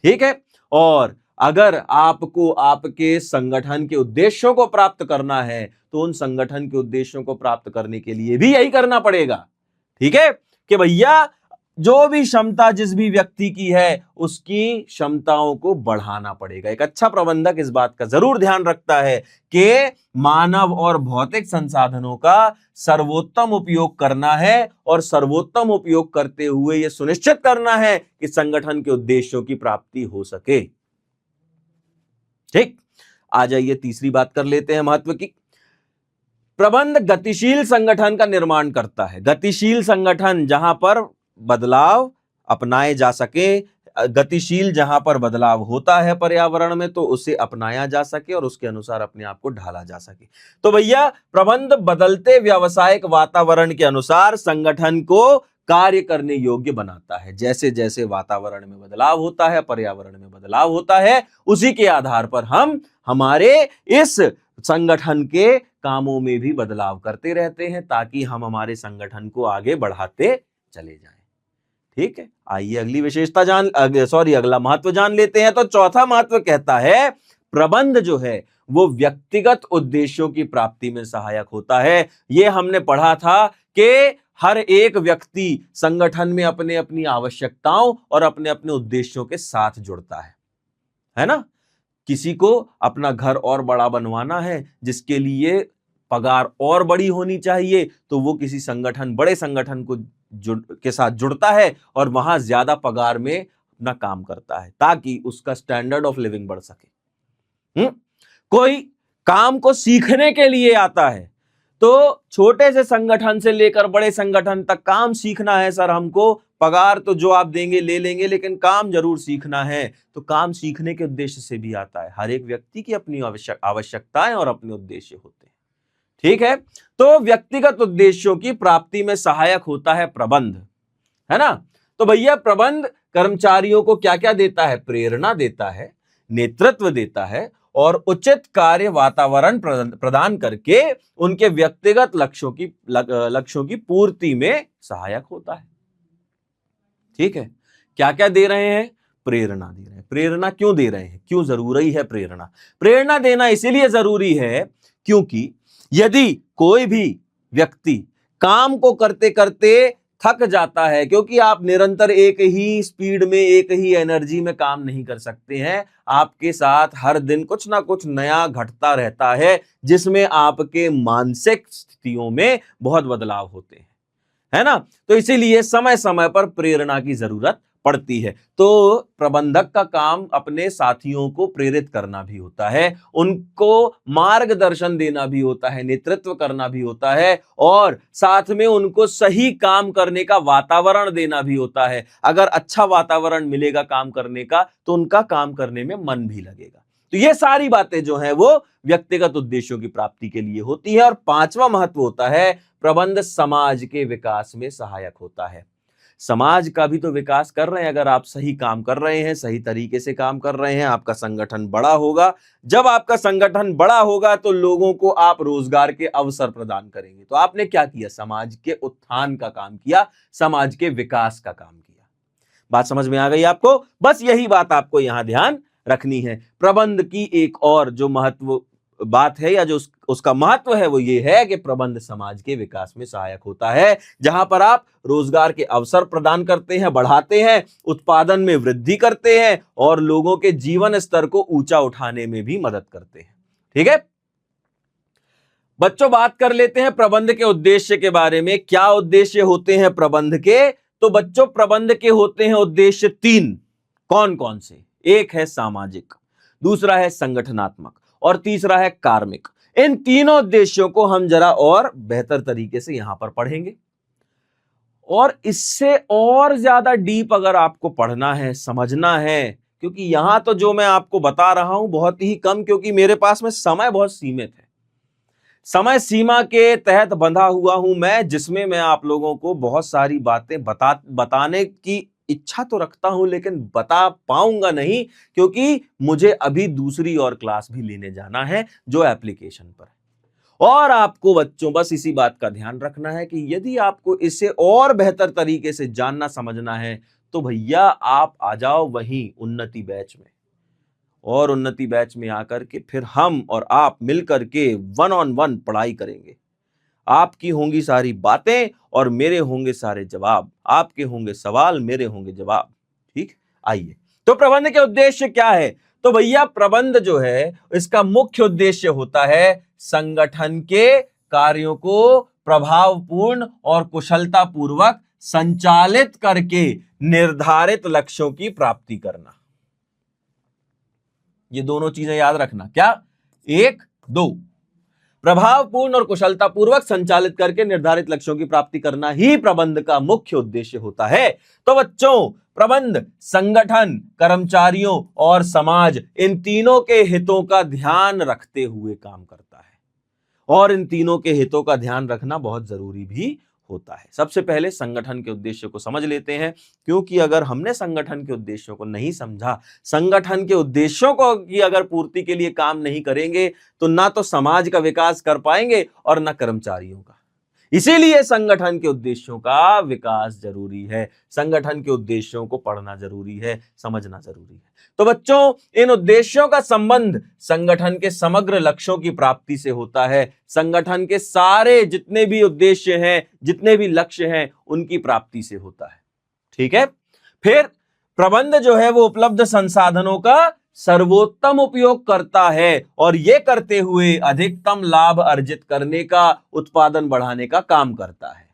ठीक है, और अगर आपको आपके संगठन के उद्देश्यों को प्राप्त करना है तो उन संगठन के उद्देश्यों को प्राप्त करने के लिए भी यही करना पड़ेगा। ठीक है, कि भैया जो भी क्षमता जिस भी व्यक्ति की है उसकी क्षमताओं को बढ़ाना पड़ेगा। एक अच्छा प्रबंधक इस बात का जरूर ध्यान रखता है कि मानव और भौतिक संसाधनों का सर्वोत्तम उपयोग करना है और सर्वोत्तम उपयोग करते हुए यह सुनिश्चित करना है कि संगठन के उद्देश्यों की प्राप्ति हो सके। ठीक, आ जाइए तीसरी बात कर लेते हैं महत्व की। प्रबंध गतिशील संगठन का निर्माण करता है। गतिशील संगठन जहां पर बदलाव अपनाए जा सके, गतिशील जहां पर बदलाव होता है पर्यावरण में तो उसे अपनाया जा सके और उसके अनुसार अपने आप को ढाला जा सके। तो भैया प्रबंध बदलते व्यावसायिक वातावरण के अनुसार संगठन को कार्य करने योग्य बनाता है। जैसे जैसे वातावरण में बदलाव होता है, पर्यावरण में बदलाव होता है, उसी के आधार पर हम हमारे इस संगठन के कामों में भी बदलाव करते रहते हैं ताकि हम हमारे संगठन को आगे बढ़ाते चले जाएं। ठीक है, आइए अगली विशेषता अगला महत्व जान लेते हैं। तो चौथा महत्व कहता है प्रबंध जो है वो व्यक्तिगत उद्देश्यों की प्राप्ति में सहायक होता है। यह हमने पढ़ा था कि हर एक व्यक्ति संगठन में अपने अपनी आवश्यकताओं और अपने अपने उद्देश्यों के साथ जुड़ता है ना। किसी को अपना घर और बड़ा बनवाना है जिसके लिए पगार और बड़ी होनी चाहिए तो वो किसी संगठन, बड़े संगठन के साथ जुड़ता है और वहां ज्यादा पगार में अपना काम करता है ताकि उसका स्टैंडर्ड ऑफ लिविंग बढ़ सके। कोई काम को सीखने के लिए आता है तो छोटे से संगठन से लेकर बड़े संगठन तक काम सीखना है सर हमको, पगार तो जो आप देंगे ले लेंगे लेकिन काम जरूर सीखना है, तो काम सीखने के उद्देश्य से भी आता है। हर एक व्यक्ति की अपनी आवश्यकताएं और अपने उद्देश्य होते हैं। ठीक है, तो व्यक्तिगत उद्देश्यों की प्राप्ति में सहायक होता है प्रबंध, है ना। तो भैया प्रबंध कर्मचारियों को क्या क्या देता है? प्रेरणा देता है, नेतृत्व देता है और उचित कार्य वातावरण प्रदान करके उनके व्यक्तिगत लक्ष्यों की पूर्ति में सहायक होता है। ठीक है, क्या क्या दे रहे हैं? प्रेरणा दे रहे हैं। प्रेरणा क्यों दे रहे हैं, क्यों जरूरी है प्रेरणा? प्रेरणा देना इसीलिए जरूरी है क्योंकि यदि कोई भी व्यक्ति काम को करते करते थक जाता है, क्योंकि आप निरंतर एक ही स्पीड में, एक ही एनर्जी में काम नहीं कर सकते हैं, आपके साथ हर दिन कुछ ना कुछ नया घटता रहता है जिसमें आपके मानसिक स्थितियों में बहुत बदलाव होते हैं, है ना। तो इसीलिए समय समय पर प्रेरणा की जरूरत पड़ती है। तो प्रबंधक का काम अपने साथियों को प्रेरित करना भी होता है, उनको मार्गदर्शन देना भी होता है, नेतृत्व करना भी होता है, और साथ में उनको सही काम करने का वातावरण देना भी होता है। अगर अच्छा वातावरण मिलेगा काम करने का तो उनका काम करने में मन भी लगेगा। तो ये सारी बातें जो है वो व्यक्तिगत उद्देश्यों की प्राप्ति के लिए होती है। और पांचवा महत्व होता है, प्रबंध समाज के विकास में सहायक होता है। समाज का भी तो विकास कर रहे हैं। अगर आप सही काम कर रहे हैं, सही तरीके से काम कर रहे हैं, आपका संगठन बड़ा होगा। जब आपका संगठन बड़ा होगा तो लोगों को आप रोजगार के अवसर प्रदान करेंगे। तो आपने क्या किया? समाज के उत्थान का काम किया, समाज के विकास का काम किया। बात समझ में आ गई आपको? बस यही बात आपको यहां ध्यान रखनी है। प्रबंध की एक और जो महत्व बात है, या जो उसका महत्व है, वो ये है कि प्रबंध समाज के विकास में सहायक होता है। जहां पर आप रोजगार के अवसर प्रदान करते हैं, बढ़ाते हैं, उत्पादन में वृद्धि करते हैं और लोगों के जीवन स्तर को ऊंचा उठाने में भी मदद करते हैं। ठीक है बच्चों, बात कर लेते हैं प्रबंध के उद्देश्य के बारे में। क्या उद्देश्य होते हैं प्रबंध के? तो बच्चों, प्रबंध के होते हैं उद्देश्य तीन। कौन कौन से? एक है सामाजिक, दूसरा है संगठनात्मक और तीसरा है कार्मिक। इन तीनों उद्देश्यों को हम जरा और बेहतर तरीके से यहां पर पढ़ेंगे। और इससे और ज्यादा डीप अगर आपको पढ़ना है, समझना है, क्योंकि यहां तो जो मैं आपको बता रहा हूं बहुत ही कम, क्योंकि मेरे पास में समय बहुत सीमित है। समय सीमा के तहत बंधा हुआ हूं मैं, जिसमें मैं आप लोगों को बहुत सारी बातें बताने की इच्छा तो रखता हूं, लेकिन बता पाऊंगा नहीं, क्योंकि मुझे अभी दूसरी और क्लास भी लेने जाना है जो एप्लीकेशन पर है। और आपको बच्चों बस इसी बात का ध्यान रखना है कि यदि आपको इसे और बेहतर तरीके से जानना समझना है तो भैया आप आ जाओ वहीं उन्नति बैच में। और उन्नति बैच में आकर के फिर हम और आप मिलकर के 1-on-1 पढ़ाई करेंगे। आपकी होंगी सारी बातें और मेरे होंगे सारे जवाब, आपके होंगे सवाल, मेरे होंगे जवाब। ठीक, आइए। तो प्रबंध के उद्देश्य क्या है? तो भैया प्रबंध जो है इसका मुख्य उद्देश्य होता है संगठन के कार्यों को प्रभावपूर्ण और कुशलतापूर्वक संचालित करके निर्धारित लक्ष्यों की प्राप्ति करना। ये दोनों चीजें याद रखना। क्या? 1, 2, प्रभावपूर्ण और कुशलतापूर्वक संचालित करके निर्धारित लक्ष्यों की प्राप्ति करना ही प्रबंध का मुख्य उद्देश्य होता है। तो बच्चों, प्रबंध संगठन, कर्मचारियों और समाज, इन तीनों के हितों का ध्यान रखते हुए काम करता है। और इन तीनों के हितों का ध्यान रखना बहुत जरूरी भी होता है। सबसे पहले संगठन के उद्देश्य को समझ लेते हैं, क्योंकि अगर हमने संगठन के उद्देश्यों को नहीं समझा, संगठन के उद्देश्यों को की अगर पूर्ति के लिए काम नहीं करेंगे तो ना तो समाज का विकास कर पाएंगे और ना कर्मचारियों का। इसीलिए संगठन के उद्देश्यों का विकास जरूरी है, संगठन के उद्देश्यों को पढ़ना जरूरी है, समझना जरूरी है। तो बच्चों, इन उद्देश्यों का संबंध संगठन के समग्र लक्ष्यों की प्राप्ति से होता है। संगठन के सारे जितने भी उद्देश्य हैं, जितने भी लक्ष्य हैं, उनकी प्राप्ति से होता है। ठीक है। फिर प्रबंध जो है वो उपलब्ध संसाधनों का सर्वोत्तम उपयोग करता है और यह करते हुए अधिकतम लाभ अर्जित करने का, उत्पादन बढ़ाने का काम करता है।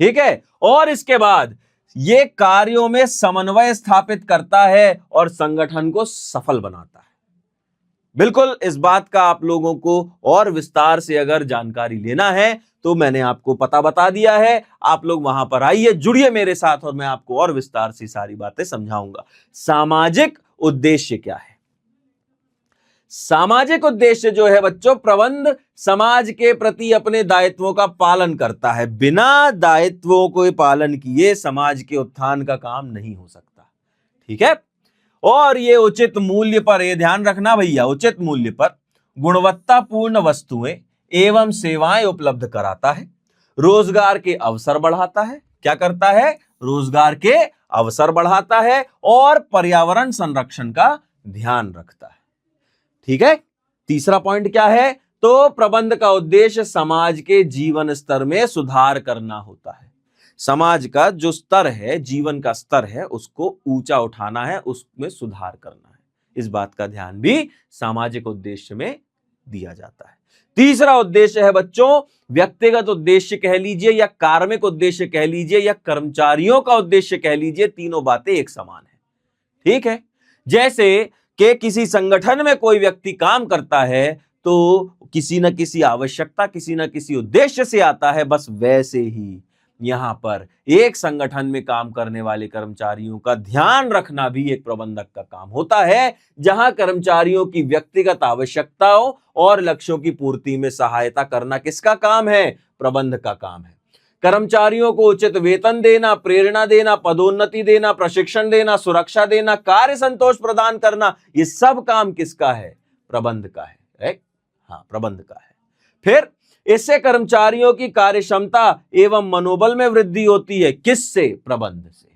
ठीक है। और इसके बाद ये कार्यों में समन्वय स्थापित करता है और संगठन को सफल बनाता है। बिल्कुल, इस बात का आप लोगों को और विस्तार से अगर जानकारी लेना है तो मैंने आपको पता बता दिया है। आप लोग वहां पर आइए, जुड़िए मेरे साथ और मैं आपको और विस्तार से सारी बातें समझाऊंगा। सामाजिक उद्देश्य क्या है? सामाजिक उद्देश्य जो है बच्चों, प्रबंध समाज के प्रति अपने दायित्वों का पालन करता है। बिना दायित्वों को पालन किए समाज के उत्थान का काम नहीं हो सकता। ठीक है। और ये उचित मूल्य पर, ये ध्यान रखना भैया, उचित मूल्य पर गुणवत्तापूर्ण वस्तुएं एवं सेवाएं उपलब्ध कराता है, रोजगार के अवसर बढ़ाता है। क्या करता है? रोजगार के अवसर बढ़ाता है और पर्यावरण संरक्षण का ध्यान रखता है। ठीक है, तीसरा पॉइंट क्या है? तो प्रबंध का उद्देश्य समाज के जीवन स्तर में सुधार करना होता है। समाज का जो स्तर है, जीवन का स्तर है, उसको ऊंचा उठाना है, उसमें सुधार करना है। इस बात का ध्यान भी सामाजिक उद्देश्य में दिया जाता है। तीसरा उद्देश्य है बच्चों, व्यक्तिगत उद्देश्य कह लीजिए या कार्मिक उद्देश्य कह लीजिए या कर्मचारियों का उद्देश्य कह लीजिए, तीनों बातें एक समान है। ठीक है, जैसे कि किसी संगठन में कोई व्यक्ति काम करता है तो किसी न किसी आवश्यकता, किसी न किसी उद्देश्य से आता है, बस वैसे ही यहां पर एक संगठन में काम करने वाले कर्मचारियों का ध्यान रखना भी एक प्रबंधक का काम होता है, जहां कर्मचारियों की व्यक्तिगत आवश्यकताओं और लक्ष्यों की पूर्ति में सहायता करना किसका काम है? प्रबंधक का काम है। कर्मचारियों को उचित वेतन देना, प्रेरणा देना, पदोन्नति देना, प्रशिक्षण देना, सुरक्षा देना, कार्य संतोष प्रदान करना, ये सब काम किसका है? प्रबंध का है। राइट? हाँ, प्रबंध का है। फिर इससे कर्मचारियों की कार्य क्षमता एवं मनोबल में वृद्धि होती है। किससे? प्रबंध से।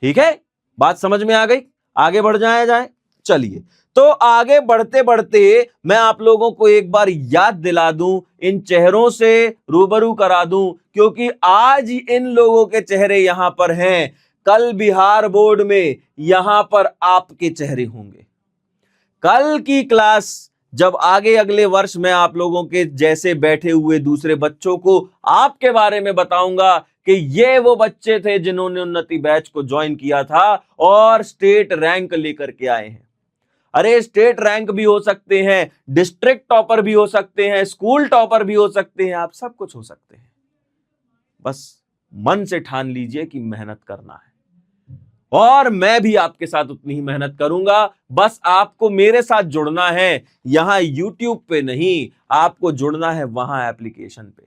ठीक है, बात समझ में आ गई? आगे बढ़ जाए। चलिए, तो आगे बढ़ते बढ़ते मैं आप लोगों को एक बार याद दिला दूं, इन चेहरों से रूबरू करा दूं, क्योंकि आज इन लोगों के चेहरे यहां पर हैं, कल बिहार बोर्ड में यहां पर आपके चेहरे होंगे। कल की क्लास जब आगे अगले वर्ष मैं आप लोगों के जैसे बैठे हुए दूसरे बच्चों को आपके बारे में बताऊंगा कि ये वो बच्चे थे जिन्होंने उन्नति बैच को ज्वाइन किया था और स्टेट रैंक लेकर के आए हैं। अरे स्टेट रैंक भी हो सकते हैं, डिस्ट्रिक्ट टॉपर भी हो सकते हैं, स्कूल टॉपर भी हो सकते हैं, आप सब कुछ हो सकते हैं। बस मन से ठान लीजिए कि मेहनत करना है और मैं भी आपके साथ उतनी ही मेहनत करूंगा। बस आपको मेरे साथ जुड़ना है, यहां YouTube पे नहीं, आपको जुड़ना है वहां एप्लीकेशन पे।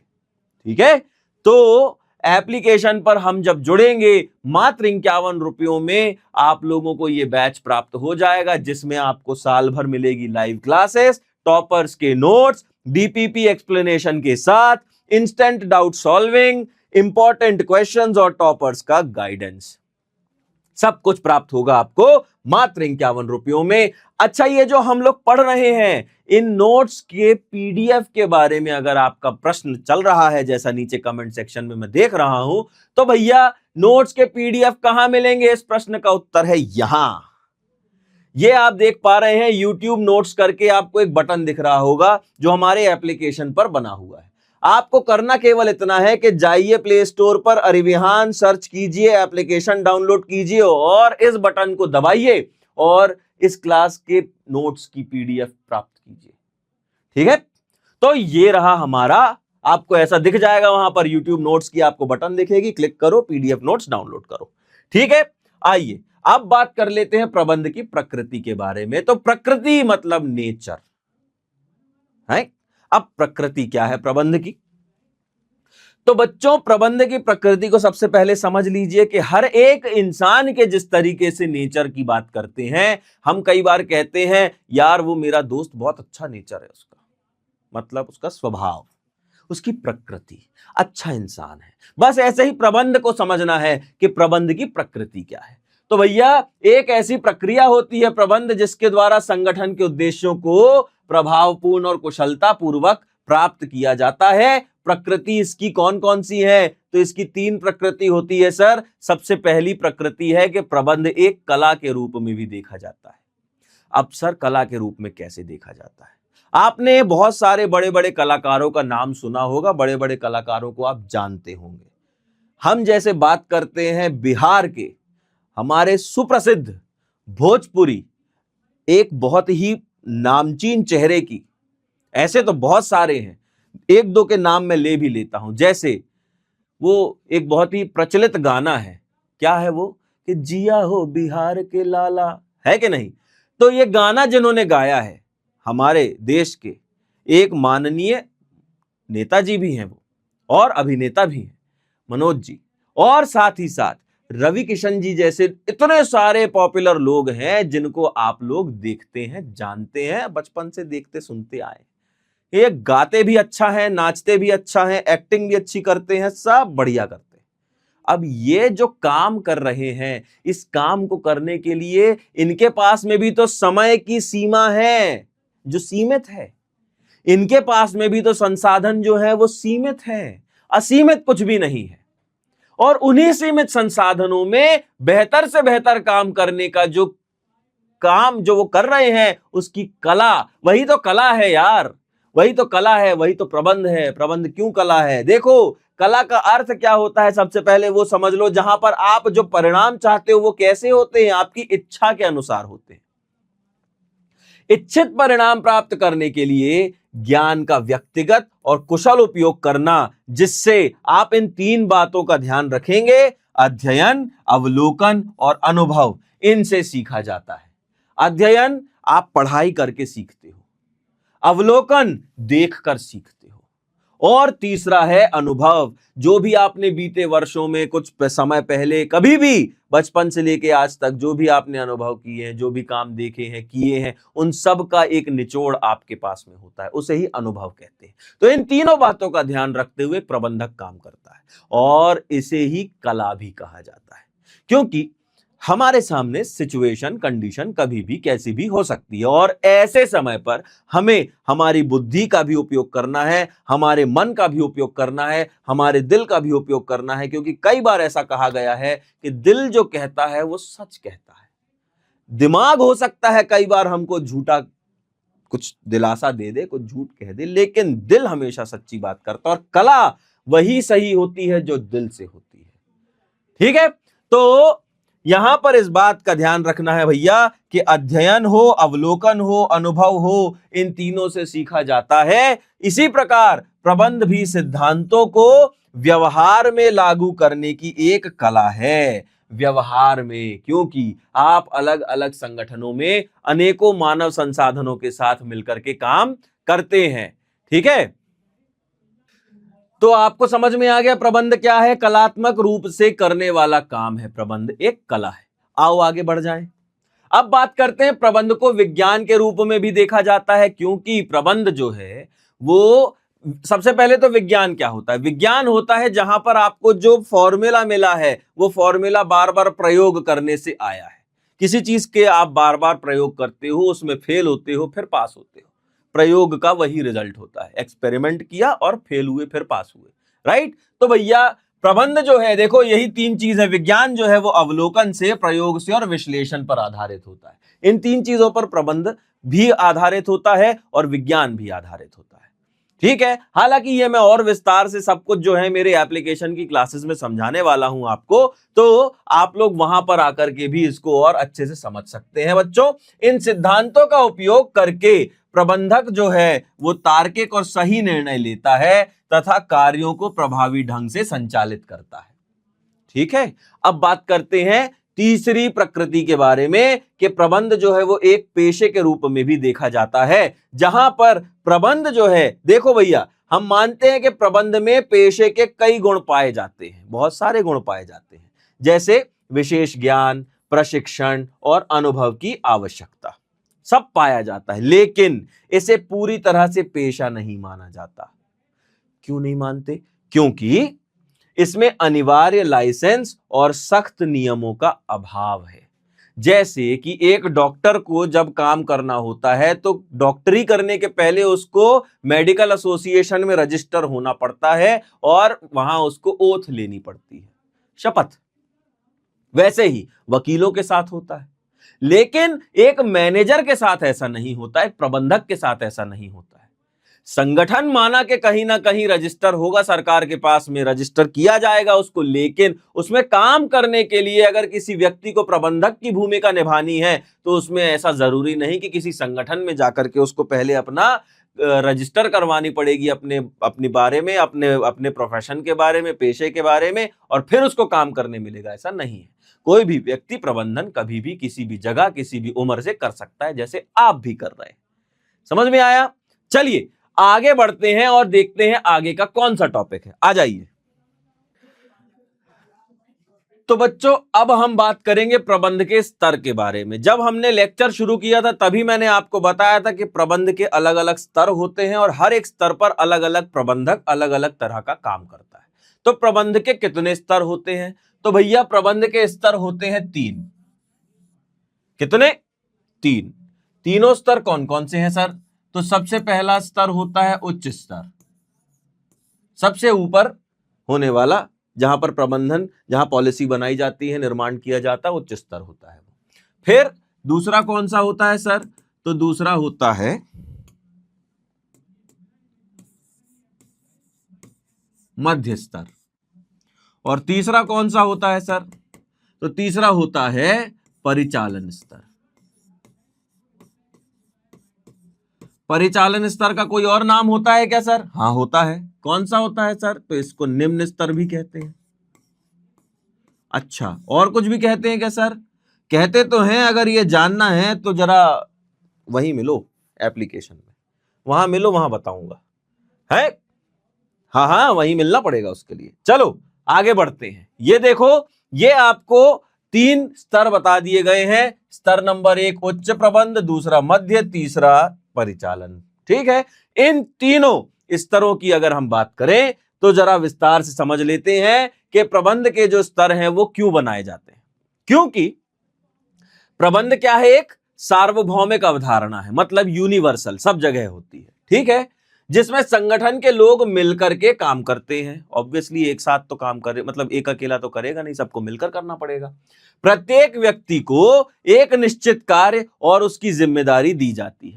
ठीक है, तो एप्लीकेशन पर हम जब जुड़ेंगे मात्र 51 रुपयों में आप लोगों को यह बैच प्राप्त हो जाएगा, जिसमें आपको साल भर मिलेगी लाइव क्लासेस, टॉपर्स के नोट्स, DPP एक्सप्लेनेशन के साथ, instant doubt solving, important questions और टॉपर्स का गाइडेंस। सब कुछ प्राप्त होगा आपको मात्र 51 रुपयों में। अच्छा, ये जो हम लोग पढ़ रहे हैं, इन नोट्स के PDF के बारे में अगर आपका प्रश्न चल रहा है, जैसा नीचे कमेंट सेक्शन में मैं देख रहा हूं, तो भैया नोट्स के PDF कहां मिलेंगे? इस प्रश्न का उत्तर है यहां। ये आप देख पा रहे हैं, YouTube नोट्स करके आपको एक बटन दिख रहा होगा जो हमारे एप्लीकेशन पर बना हुआ है। आपको करना केवल इतना है कि जाइए प्ले स्टोर पर अरिविहान सर्च कीजिए, एप्लीकेशन डाउनलोड कीजिए और इस बटन को दबाइए और इस क्लास के नोट्स की PDF प्राप्त कीजिए। ठीक है, तो ये रहा हमारा, आपको ऐसा दिख जाएगा वहां पर YouTube नोट्स की आपको बटन दिखेगी, क्लिक करो, PDF नोट्स डाउनलोड करो। ठीक है, आइए अब बात कर लेते हैं प्रबंध की प्रकृति के बारे में। तो प्रकृति मतलब नेचर है। अब प्रकृति क्या है प्रबंध की? तो बच्चों, प्रबंध की प्रकृति को सबसे पहले समझ लीजिए कि हर एक इंसान के जिस तरीके से नेचर की बात करते हैं, हम कई बार कहते हैं यार वो मेरा दोस्त बहुत अच्छा नेचर है उसका, मतलब उसका स्वभाव, उसकी प्रकृति, अच्छा इंसान है। बस ऐसे ही प्रबंध को समझना है कि प्रबंध की प्रकृति क्या है। तो भैया एक ऐसी प्रक्रिया होती है प्रबंध, जिसके द्वारा संगठन के उद्देश्यों को प्रभावपूर्ण और कुशलता पूर्वक प्राप्त किया जाता है। प्रकृति इसकी कौन कौन सी है? तो इसकी 3 प्रकृति होती है सर। सबसे पहली प्रकृति है कि प्रबंध एक कला के रूप में भी देखा जाता है। अब सर कला के रूप में कैसे देखा जाता है? आपने बहुत सारे बड़े बड़े कलाकारों का नाम सुना होगा, बड़े बड़े कलाकारों को आप जानते होंगे। हम जैसे बात करते हैं बिहार के हमारे सुप्रसिद्ध भोजपुरी एक बहुत ही नामचीन चेहरे की, ऐसे तो बहुत सारे हैं, एक दो के नाम मैं ले भी लेता हूं। जैसे वो एक बहुत ही प्रचलित गाना है, क्या है वो, कि जिया हो बिहार के लाला, है कि नहीं? तो ये गाना जिन्होंने गाया है हमारे देश के एक माननीय नेताजी भी हैं वो, और अभिनेता भी हैं, मनोज जी, और साथ ही साथ रवि किशन जी जैसे इतने सारे पॉपुलर लोग हैं जिनको आप लोग देखते हैं, जानते हैं, बचपन से देखते सुनते आए। ये गाते भी अच्छा है, नाचते भी अच्छा है, एक्टिंग भी अच्छी करते हैं, सब बढ़िया करते हैं। अब ये जो काम कर रहे हैं, इस काम को करने के लिए इनके पास में भी तो समय की सीमा है जो सीमित है, इनके पास में भी तो संसाधन जो है वो सीमित है, असीमित कुछ भी नहीं है। और उन्हीं सीमित संसाधनों में बेहतर से बेहतर काम करने का जो काम जो वो कर रहे हैं, उसकी कला, वही तो कला है यार, वही तो कला है, वही तो प्रबंध है। प्रबंध क्यों कला है? देखो, कला का अर्थ क्या होता है, सबसे पहले वो समझ लो। जहां पर आप जो परिणाम चाहते हो वो कैसे होते हैं? आपकी इच्छा के अनुसार होते हैं। इच्छित परिणाम प्राप्त करने के लिए ज्ञान का व्यक्तिगत और कुशल उपयोग करना, जिससे आप इन 3 बातों का ध्यान रखेंगे, अध्ययन, अवलोकन और अनुभव, इनसे सीखा जाता है। अध्ययन आप पढ़ाई करके सीखते हो, अवलोकन देखकर सीखते हो, और तीसरा है अनुभव। जो भी आपने बीते वर्षों में, कुछ समय पहले, कभी भी बचपन से लेके आज तक जो भी आपने अनुभव किए हैं, जो भी काम देखे हैं, किए हैं, उन सब का एक निचोड़ आपके पास में होता है, उसे ही अनुभव कहते हैं। तो इन तीनों बातों का ध्यान रखते हुए प्रबंधक काम करता है, और इसे ही कला भी कहा जाता है, क्योंकि हमारे सामने सिचुएशन, कंडीशन कभी भी कैसी भी हो सकती है, और ऐसे समय पर हमें हमारी बुद्धि का भी उपयोग करना है, हमारे मन का भी उपयोग करना है, हमारे दिल का भी उपयोग करना है। क्योंकि कई बार ऐसा कहा गया है कि दिल जो कहता है वो सच कहता है। दिमाग हो सकता है कई बार हमको झूठा कुछ दिलासा दे दे, कुछ झूठ कह दे, लेकिन दिल हमेशा सच्ची बात करता है, और कला वही सही होती है जो दिल से होती है। ठीक है, तो यहां पर इस बात का ध्यान रखना है भैया कि अध्ययन हो, अवलोकन हो, अनुभव हो, इन तीनों से सीखा जाता है। इसी प्रकार प्रबंध भी सिद्धांतों को व्यवहार में लागू करने की एक कला है। व्यवहार में, क्योंकि आप अलग अलग संगठनों में अनेकों मानव संसाधनों के साथ मिलकर के काम करते हैं। ठीक है, तो आपको समझ में आ गया प्रबंध क्या है? कलात्मक रूप से करने वाला काम है। प्रबंध एक कला है। आओ आगे बढ़ जाएं। अब बात करते हैं, प्रबंध को विज्ञान के रूप में भी देखा जाता है, क्योंकि प्रबंध जो है वो, सबसे पहले तो विज्ञान क्या होता है? विज्ञान होता है जहां पर आपको जो फॉर्मूला मिला है, वो फॉर्मूला बार बार प्रयोग करने से आया है। किसी चीज के आप बार बार प्रयोग करते हो, उसमें फेल होते हो, फिर पास होते हो। प्रयोग का वही रिजल्ट होता है। एक्सपेरिमेंट किया और फेल हुए, फिर पास हुए। राइट? तो भैया प्रबंध जो है, देखो यही 3 चीज है। विज्ञान जो है वो अवलोकन से, प्रयोग से और विश्लेषण पर आधारित होता है। इन 3 चीजों पर प्रबंध भी आधारित होता है और विज्ञान भी आधारित होता है। ठीक है, हालांकि ये मैं और विस्तार से सब कुछ जो है मेरे एप्लीकेशन की क्लासेस में समझाने वाला हूं आपको, तो आप लोग वहां पर आकर के भी इसको और अच्छे से समझ सकते हैं। बच्चों, इन सिद्धांतों का उपयोग करके प्रबंधक जो है वो तार्किक और सही निर्णय लेता है तथा कार्यों को प्रभावी ढंग से संचालित करता है। ठीक है, अब बात करते हैं तीसरी प्रकृति के बारे में कि प्रबंध जो है वो एक पेशे के रूप में भी देखा जाता है, जहां पर प्रबंध जो है, देखो भैया, हम मानते हैं कि प्रबंध में पेशे के कई गुण पाए जाते हैं, बहुत सारे गुण पाए जाते हैं, जैसे विशेष ज्ञान, प्रशिक्षण और अनुभव की आवश्यकता, सब पाया जाता है। लेकिन इसे पूरी तरह से पेशा नहीं माना जाता। क्यों नहीं मानते? क्योंकि इसमें अनिवार्य लाइसेंस और सख्त नियमों का अभाव है। जैसे कि एक डॉक्टर को जब काम करना होता है तो डॉक्टरी करने के पहले उसको मेडिकल एसोसिएशन में रजिस्टर होना पड़ता है और वहां उसको ओथ लेनी पड़ती है, शपथ। वैसे ही वकीलों के साथ होता है, लेकिन एक मैनेजर के साथ ऐसा नहीं होता, एक प्रबंधक के साथ ऐसा नहीं होता है। संगठन माना कि कहीं ना कहीं रजिस्टर होगा, सरकार के पास में रजिस्टर किया जाएगा उसको, लेकिन उसमें काम करने के लिए अगर किसी व्यक्ति को प्रबंधक की भूमिका निभानी है तो उसमें ऐसा जरूरी नहीं कि किसी संगठन में जाकर के उसको पहले अपना रजिस्टर करवानी पड़ेगी अपने बारे में, अपने प्रोफेशन के बारे में, पेशे के बारे में, और फिर उसको काम करने मिलेगा। ऐसा नहीं है। कोई भी व्यक्ति प्रबंधन कभी भी किसी भी जगह किसी भी उम्र से कर सकता है, जैसे आप भी कर रहे हैं। समझ में आया? चलिए आगे बढ़ते हैं और देखते हैं आगे का कौन सा टॉपिक है। आ जाइए। तो बच्चों, अब हम बात करेंगे प्रबंध के स्तर के बारे में। जब हमने लेक्चर शुरू किया था तभी मैंने आपको बताया था कि प्रबंध के अलग अलग स्तर होते हैं और हर एक स्तर पर अलग अलग प्रबंधक अलग अलग तरह का काम करता है। तो प्रबंध के कितने स्तर होते हैं? तो भैया प्रबंध के स्तर होते हैं 3। कितने? 3। तीनों स्तर कौन कौन से हैं सर? तो सबसे पहला स्तर होता है उच्च स्तर, सबसे ऊपर होने वाला, जहां पर प्रबंधन, जहां पॉलिसी बनाई जाती है, निर्माण किया जाता है, उच्च स्तर होता है। फिर दूसरा कौन सा होता है सर? तो दूसरा होता है मध्य स्तर। और तीसरा कौन सा होता है सर? तो तीसरा होता है परिचालन स्तर। परिचालन स्तर का कोई और नाम होता है क्या सर? हाँ होता है। कौन सा होता है सर? तो इसको निम्न स्तर भी कहते हैं। अच्छा, और कुछ भी कहते हैं क्या सर? कहते तो हैं। अगर ये जानना है तो जरा वहीं मिलो एप्लीकेशन में, वहां मिलो, वहां बताऊंगा। है? हाँ हाँ, वहीं मिलना पड़ेगा उसके लिए। चलो आगे बढ़ते हैं। ये देखो, ये आपको 3 स्तर बता दिए गए हैं। स्तर नंबर 1 उच्च प्रबंध, दूसरा मध्य, तीसरा परिचालन। ठीक है। इन तीनों स्तरों की अगर हम बात करें तो जरा विस्तार से समझ लेते हैं कि प्रबंध के जो स्तर हैं वो क्यों बनाए जाते हैं। क्योंकि प्रबंध क्या है? एक सार्वभौमिक अवधारणा है, मतलब यूनिवर्सल, सब जगह होती है। ठीक है। जिसमें संगठन के लोग मिलकर के काम करते हैं। ऑब्वियसली एक साथ तो काम करे, मतलब एक अकेला तो करेगा नहीं, सबको मिलकर करना पड़ेगा। प्रत्येक व्यक्ति को एक निश्चित कार्य और उसकी जिम्मेदारी दी जाती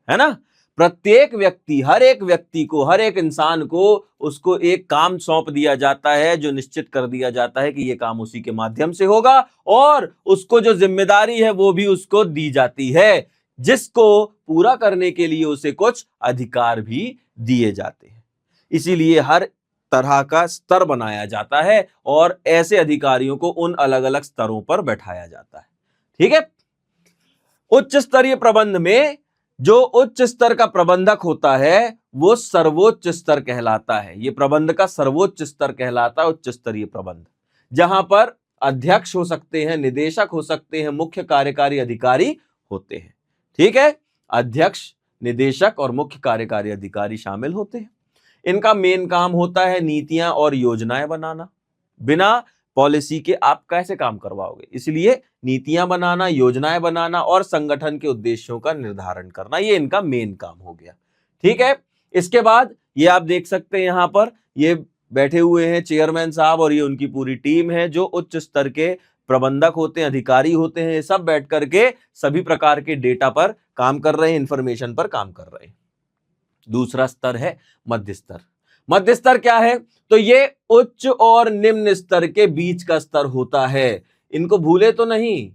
है ना? प्रत्येक व्यक्ति, हर एक व्यक्ति को, हर एक इंसान को उसको एक काम सौंप दिया जाता है, जो निश्चित कर दिया जाता है कि ये काम उसी के माध्यम से होगा, और उसको जो जिम्मेदारी है वो भी उसको दी जाती है, जिसको पूरा करने के लिए उसे कुछ अधिकार भी दिए जाते हैं। इसीलिए हर तरह का स्तर बनाया जाता है और ऐसे अधिकारियों को उन अलग अलग स्तरों पर बैठाया जाता है। ठीक है। उच्च स्तरीय प्रबंध में जो उच्च स्तर का प्रबंधक होता है वो सर्वोच्च स्तर कहलाता है। ये प्रबंध का सर्वोच्च स्तर कहलाता है उच्च स्तरीय प्रबंध, जहां पर अध्यक्ष हो सकते हैं, निदेशक हो सकते हैं, मुख्य कार्यकारी अधिकारी होते हैं। ठीक है। अध्यक्ष, निदेशक और मुख्य कार्यकारी अधिकारी शामिल होते हैं। इनका मेन काम होता है नीतियां और योजनाएं बनाना। बिना पॉलिसी के आप कैसे काम करवाओगे? इसलिए नीतियां बनाना, योजनाएं बनाना और संगठन के उद्देश्यों का निर्धारण करना, ये इनका मेन काम हो गया। ठीक है। इसके बाद ये आप देख सकते हैं, यहां पर ये बैठे हुए हैं चेयरमैन साहब, और ये उनकी पूरी टीम है जो उच्च स्तर के प्रबंधक होते हैं, अधिकारी होते हैं। ये सब बैठ करके सभी प्रकार के डेटा पर काम कर रहे हैं, इंफॉर्मेशन पर काम कर रहे हैं। दूसरा स्तर है मध्य स्तर। मध्य स्तर क्या है? तो ये उच्च और निम्न स्तर के बीच का स्तर होता है। इनको भूले तो नहीं,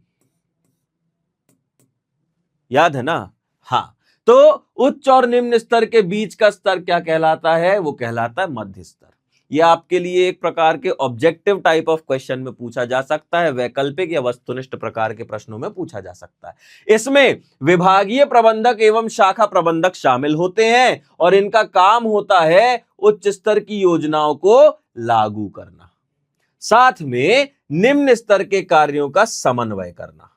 याद है ना? हाँ। तो उच्च और निम्न स्तर के बीच का स्तर क्या कहलाता है? वो कहलाता है मध्य स्तर। यह आपके लिए एक प्रकार के ऑब्जेक्टिव टाइप ऑफ क्वेश्चन में पूछा जा सकता है, वैकल्पिक या वस्तुनिष्ठ प्रकार के प्रश्नों में पूछा जा सकता है। इसमें विभागीय प्रबंधक एवं शाखा प्रबंधक शामिल होते हैं और इनका काम होता है उच्च स्तर की योजनाओं को लागू करना, साथ में निम्न स्तर के कार्यों का समन्वय करना।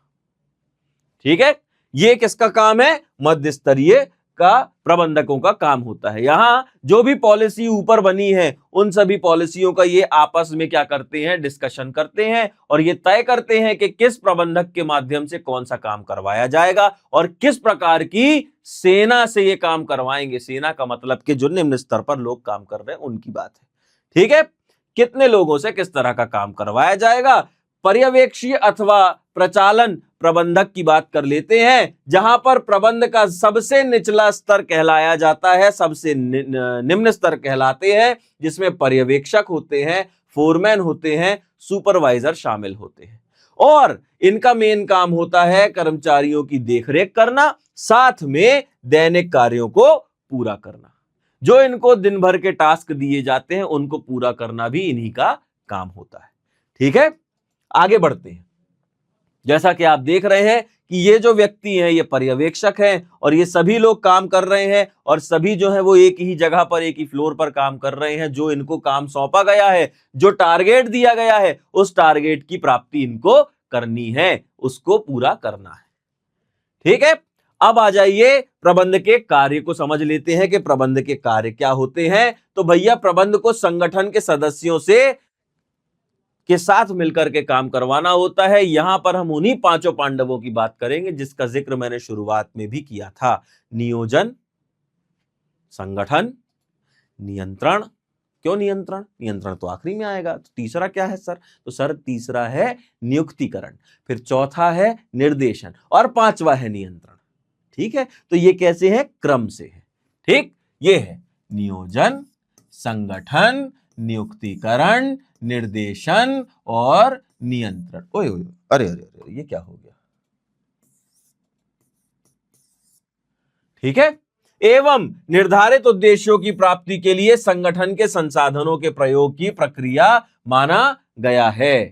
ठीक है। ये किसका काम है? मध्य स्तरीय का प्रबंधकों का काम होता है। यहां जो भी पॉलिसी ऊपर बनी है उन सभी पॉलिसियों का ये आपस में क्या करते हैं? डिस्कशन करते हैं और ये तय करते हैं कि किस प्रबंधक के माध्यम से कौन सा काम करवाया जाएगा और किस प्रकार की सेना से ये काम करवाएंगे। सेना का मतलब कि जो निम्न स्तर पर लोग काम कर रहे हैं उनकी बात है। ठीक है। कितने लोगों से किस तरह का काम करवाया जाएगा। पर्यवेक्षीय अथवा प्रचालन प्रबंधक की बात कर लेते हैं, जहां पर प्रबंध का सबसे निचला स्तर कहलाया जाता है, सबसे निम्न स्तर कहलाते हैं, जिसमें पर्यवेक्षक होते हैं, फोरमैन होते हैं, सुपरवाइजर शामिल होते हैं। और इनका मेन काम होता है कर्मचारियों की देखरेख करना, साथ में दैनिक कार्यों को पूरा करना। जो इनको दिन भर के टास्क दिए जाते हैं उनको पूरा करना भी इन्हीं का काम होता है। ठीक है। आगे बढ़ते हैं। जैसा कि आप देख रहे हैं कि ये जो व्यक्ति हैं ये पर्यवेक्षक हैं और ये सभी लोग काम कर रहे हैं और सभी जो है वो एक ही जगह पर, एक ही फ्लोर पर काम कर रहे हैं। जो इनको काम सौंपा गया है, जो टारगेट दिया गया है, उस टारगेट की प्राप्ति इनको करनी है, उसको पूरा करना है। ठीक है। अब आ जाइए प्रबंध के कार्य को समझ लेते हैं कि प्रबंध के कार्य क्या होते हैं। तो भैया प्रबंध को संगठन के सदस्यों से के साथ मिलकर के काम करवाना होता है। यहां पर हम उन्हीं पांचों पांडवों की बात करेंगे जिसका जिक्र मैंने शुरुआत में भी किया था। नियोजन, संगठन, नियंत्रण। क्यों नियंत्रण? नियंत्रण तो आखिरी में आएगा। तो तीसरा क्या है सर? तो सर तीसरा है नियुक्तिकरण, फिर चौथा है निर्देशन और पांचवा है नियंत्रण। ठीक है, तो ये कैसे है? क्रम से है। ठीक, ये है नियोजन, संगठन, नियुक्तिकरण, निर्देशन और नियंत्रण। ओए ओए, अरे अरे अरे, ये क्या हो गया? ठीक है, एवं निर्धारित उद्देश्यों की प्राप्ति के लिए संगठन के संसाधनों के प्रयोग की प्रक्रिया माना गया है।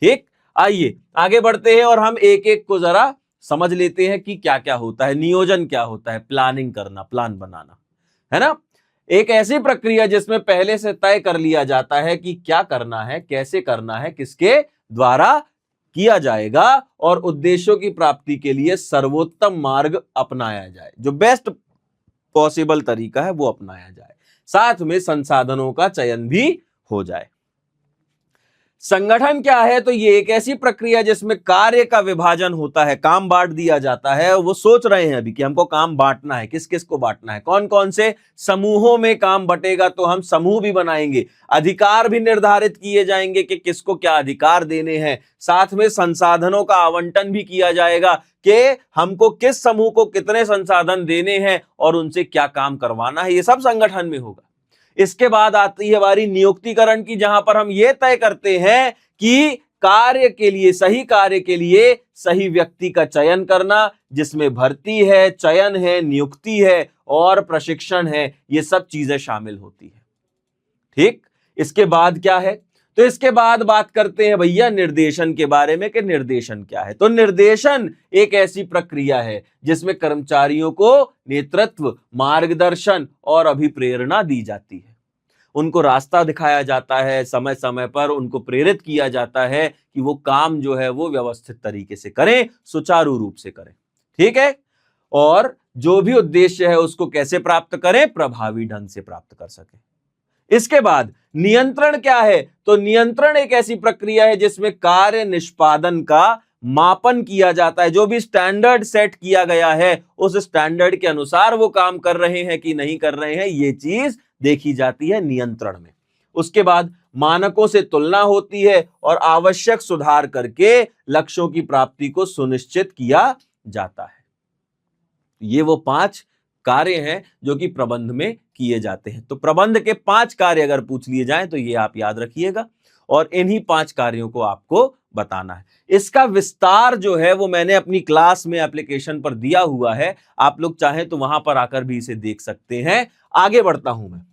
ठीक, आइए आगे बढ़ते हैं और हम एक एक को जरा समझ लेते हैं कि क्या क्या होता है। नियोजन क्या होता है? प्लानिंग करना, प्लान बनाना, है ना। एक ऐसी प्रक्रिया जिसमें पहले से तय कर लिया जाता है कि क्या करना है, कैसे करना है, किसके द्वारा किया जाएगा और उद्देश्यों की प्राप्ति के लिए सर्वोत्तम मार्ग अपनाया जाए, जो बेस्ट पॉसिबल तरीका है वो अपनाया जाए, साथ में संसाधनों का चयन भी हो जाए। संगठन क्या है? तो ये एक ऐसी प्रक्रिया जिसमें कार्य का विभाजन होता है, काम बांट दिया जाता है। वो सोच रहे हैं अभी कि हमको काम बांटना है, किस किस को बांटना है, कौन कौन से समूहों में काम बटेगा, तो हम समूह भी बनाएंगे, अधिकार भी निर्धारित किए जाएंगे कि किसको क्या अधिकार देने हैं, साथ में संसाधनों का आवंटन भी किया जाएगा कि हमको किस समूह को कितने संसाधन देने हैं और उनसे क्या काम करवाना है। ये सब संगठन में होगा। इसके बाद आती है बारी नियुक्तिकरण की, जहां पर हम यह तय करते हैं कि कार्य के लिए, सही कार्य के लिए सही व्यक्ति का चयन करना, जिसमें भर्ती है, चयन है, नियुक्ति है और प्रशिक्षण है, ये सब चीजें शामिल होती है। ठीक, इसके बाद क्या है? तो इसके बाद बात करते हैं भैया निर्देशन के बारे में कि निर्देशन क्या है। तो निर्देशन एक ऐसी प्रक्रिया है जिसमें कर्मचारियों को नेतृत्व, मार्गदर्शन और अभिप्रेरणा दी जाती है। उनको रास्ता दिखाया जाता है, समय समय पर उनको प्रेरित किया जाता है कि वो काम जो है वो व्यवस्थित तरीके से करें, सुचारू रूप से करें। ठीक है, और जो भी उद्देश्य है उसको कैसे प्राप्त करें? प्रभावी ढंग से प्राप्त कर सके। इसके बाद नियंत्रण क्या है? तो नियंत्रण एक ऐसी प्रक्रिया है जिसमें कार्य निष्पादन का मापन किया जाता है। जो भी स्टैंडर्ड सेट किया गया है उस स्टैंडर्ड के अनुसार वो काम कर रहे हैं कि नहीं कर रहे हैं, ये चीज देखी जाती है नियंत्रण में। उसके बाद मानकों से तुलना होती है और आवश्यक सुधार करके लक्ष्यों की प्राप्ति को सुनिश्चित किया जाता है। ये वो 5 कार्य हैं जो कि प्रबंध में किए जाते हैं। तो प्रबंध के 5 कार्य अगर पूछ लिए जाएं तो ये आप याद रखिएगा और इन्हीं 5 कार्यों को आपको बताना है। इसका विस्तार जो है वो मैंने अपनी क्लास में एप्लीकेशन पर दिया हुआ है, आप लोग चाहें तो वहां पर आकर भी इसे देख सकते हैं। आगे बढ़ता हूं मैं।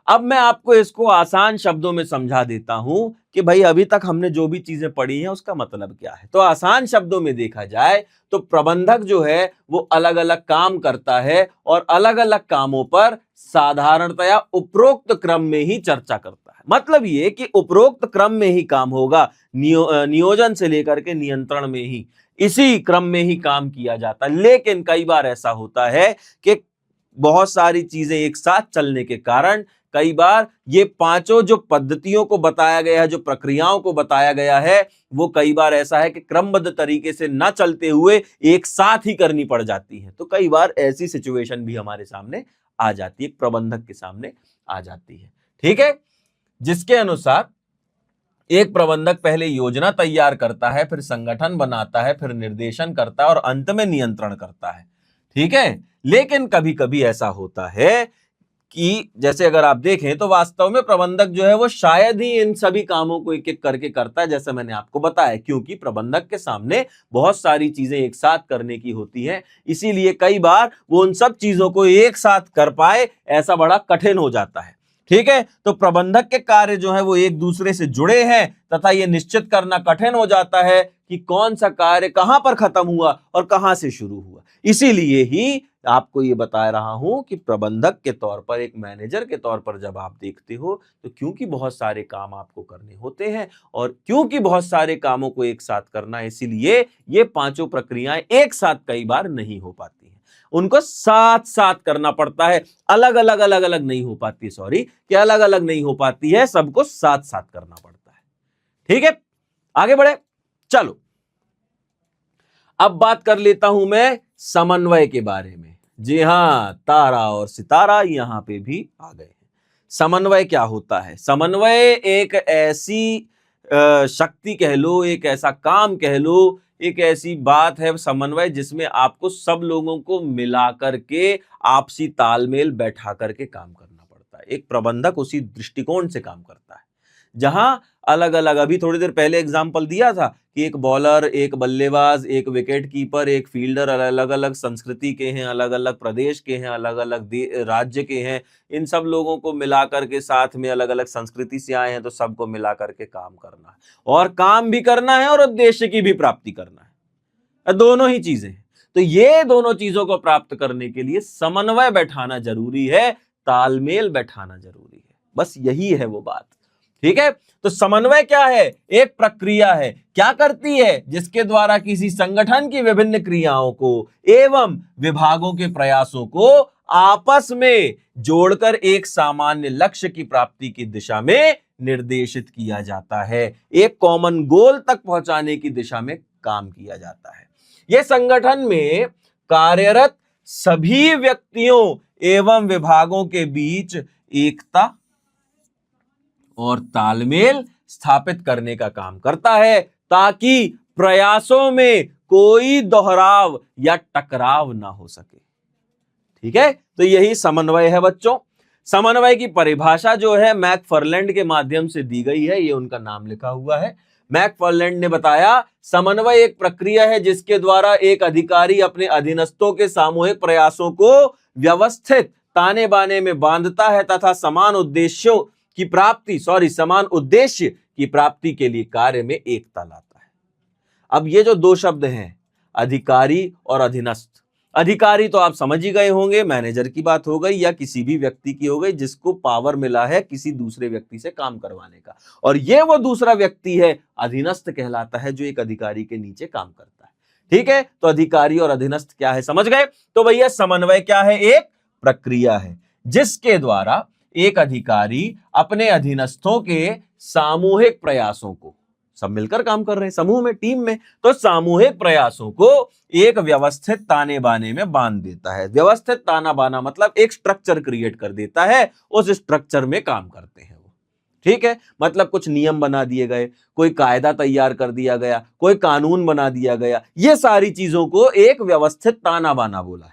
अब मैं आपको इसको आसान शब्दों में समझा देता हूं कि भाई अभी तक हमने जो भी चीजें पढ़ी हैं उसका मतलब क्या है। तो आसान शब्दों में देखा जाए तो प्रबंधक जो है वो अलग अलग काम करता है और अलग अलग कामों पर साधारणतया उपरोक्त क्रम में ही चर्चा करता है। मतलब ये कि उपरोक्त क्रम में ही काम होगा, नियोजन से लेकर के नियंत्रण में ही इसी क्रम में ही काम किया जाता है। लेकिन कई बार ऐसा होता है कि बहुत सारी चीजें एक साथ चलने के कारण कई बार ये 5 जो पद्धतियों को बताया गया है, जो प्रक्रियाओं को बताया गया है, वो कई बार ऐसा है कि क्रमबद्ध तरीके से ना चलते हुए एक साथ ही करनी पड़ जाती है। तो कई बार ऐसी सिचुएशन भी हमारे सामने आ जाती है, प्रबंधक के सामने आ जाती है। ठीक है, जिसके अनुसार एक प्रबंधक पहले योजना तैयार करता है, फिर संगठन बनाता है, फिर निर्देशन करता है और अंत में नियंत्रण करता है। ठीक है, लेकिन कभी कभी ऐसा होता है कि जैसे अगर आप देखें तो वास्तव में प्रबंधक जो है वो शायद ही इन सभी कामों को एक एक करके करता है, जैसे मैंने आपको बताया, क्योंकि प्रबंधक के सामने बहुत सारी चीजें एक साथ करने की होती हैं। इसीलिए कई बार वो उन सब चीजों को एक साथ कर पाए ऐसा बड़ा कठिन हो जाता है। ठीक है, तो प्रबंधक के कार्य जो है वो एक दूसरे से जुड़े हैं तथा ये निश्चित करना कठिन हो जाता है कि कौन सा कार्य कहां पर खत्म हुआ और कहां से शुरू हुआ। इसीलिए ही आपको ये बता रहा हूं कि प्रबंधक के तौर पर, एक मैनेजर के तौर पर जब आप देखते हो तो क्योंकि बहुत सारे काम आपको करने होते हैं और क्योंकि बहुत सारे कामों को एक साथ करना है, इसीलिए ये पांचों प्रक्रियाएं एक साथ कई बार नहीं हो पाती हैं, उनको साथ साथ करना पड़ता है। अलग अलग नहीं हो पाती, सॉरी, कि अलग अलग नहीं हो पाती है, सबको साथ साथ करना पड़ता है। ठीक है, आगे बढ़े, चलो अब बात कर लेता हूं मैं समन्वय के बारे में। जी हां, तारा और सितारा यहां पे भी आ गए हैं। समन्वय क्या होता है? समन्वय एक ऐसी शक्ति कह लो, एक ऐसा काम कह लो, एक ऐसी बात है समन्वय जिसमें आपको सब लोगों को मिला करके आपसी तालमेल बैठा करके काम करना पड़ता है। एक प्रबंधक उसी दृष्टिकोण से काम करता है, जहां अलग अलग, अभी थोड़ी देर पहले एग्जांपल दिया था कि एक बॉलर, एक बल्लेबाज, एक विकेट कीपर, एक फील्डर अलग अलग संस्कृति के हैं, अलग अलग प्रदेश के हैं, अलग अलग राज्य के हैं। इन सब लोगों को मिला करके साथ में, अलग अलग संस्कृति से आए हैं तो सबको मिला करके काम करना है, और काम भी करना है और उद्देश्य की भी प्राप्ति करना है, दोनों ही चीजें हैं। तो ये दोनों चीजों को प्राप्त करने के लिए समन्वय बैठाना जरूरी है, तालमेल बैठाना जरूरी है, बस यही है वो बात। ठीक है, तो समन्वय क्या है? एक प्रक्रिया है, क्या करती है? जिसके द्वारा किसी संगठन की विभिन्न क्रियाओं को एवं विभागों के प्रयासों को आपस में जोड़कर एक सामान्य लक्ष्य की प्राप्ति की दिशा में निर्देशित किया जाता है, एक कॉमन गोल तक पहुंचाने की दिशा में काम किया जाता है। यह संगठन में कार्यरत सभी व्यक्तियों एवं विभागों के बीच एकता और तालमेल स्थापित करने का काम करता है, ताकि प्रयासों में कोई दोहराव या टकराव ना हो सके। ठीक है, तो यही समन्वय है बच्चों। समन्वय की परिभाषा जो है मैकफर्लैंड के माध्यम से दी गई है, ये उनका नाम लिखा हुआ है। मैकफर्लैंड ने बताया, समन्वय एक प्रक्रिया है जिसके द्वारा एक अधिकारी अपने अधीनस्थों के सामूहिक प्रयासों को व्यवस्थित ताने बाने में बांधता है तथा समान उद्देश्य की प्राप्ति के लिए कार्य में एकता लाता है। अब ये जो दो शब्द हैं, अधिकारी और अधीनस्थ, अधिकारी तो आप समझ ही गए होंगे, मैनेजर की बात हो गई या किसी भी व्यक्ति की हो गई जिसको पावर मिला है किसी दूसरे व्यक्ति से काम करवाने का, और ये वो दूसरा व्यक्ति है, अधीनस्थ कहलाता है, जो एक अधिकारी के नीचे काम करता है। ठीक है, तो अधिकारी और अधीनस्थ क्या है, समझ गए? तो भैया समन्वय क्या है? एक प्रक्रिया है जिसके द्वारा एक अधिकारी अपने अधीनस्थों के सामूहिक प्रयासों को, सब मिलकर काम कर रहे हैं समूह में, टीम में, तो सामूहिक प्रयासों को एक व्यवस्थित ताने बाने में बांध देता है। व्यवस्थित ताना बाना मतलब एक स्ट्रक्चर क्रिएट कर देता है, उस स्ट्रक्चर में काम करते हैं वो। ठीक है, मतलब कुछ नियम बना दिए गए, कोई कायदा तैयार कर दिया गया, कोई कानून बना दिया गया, ये सारी चीजों को एक व्यवस्थित ताना बाना बोला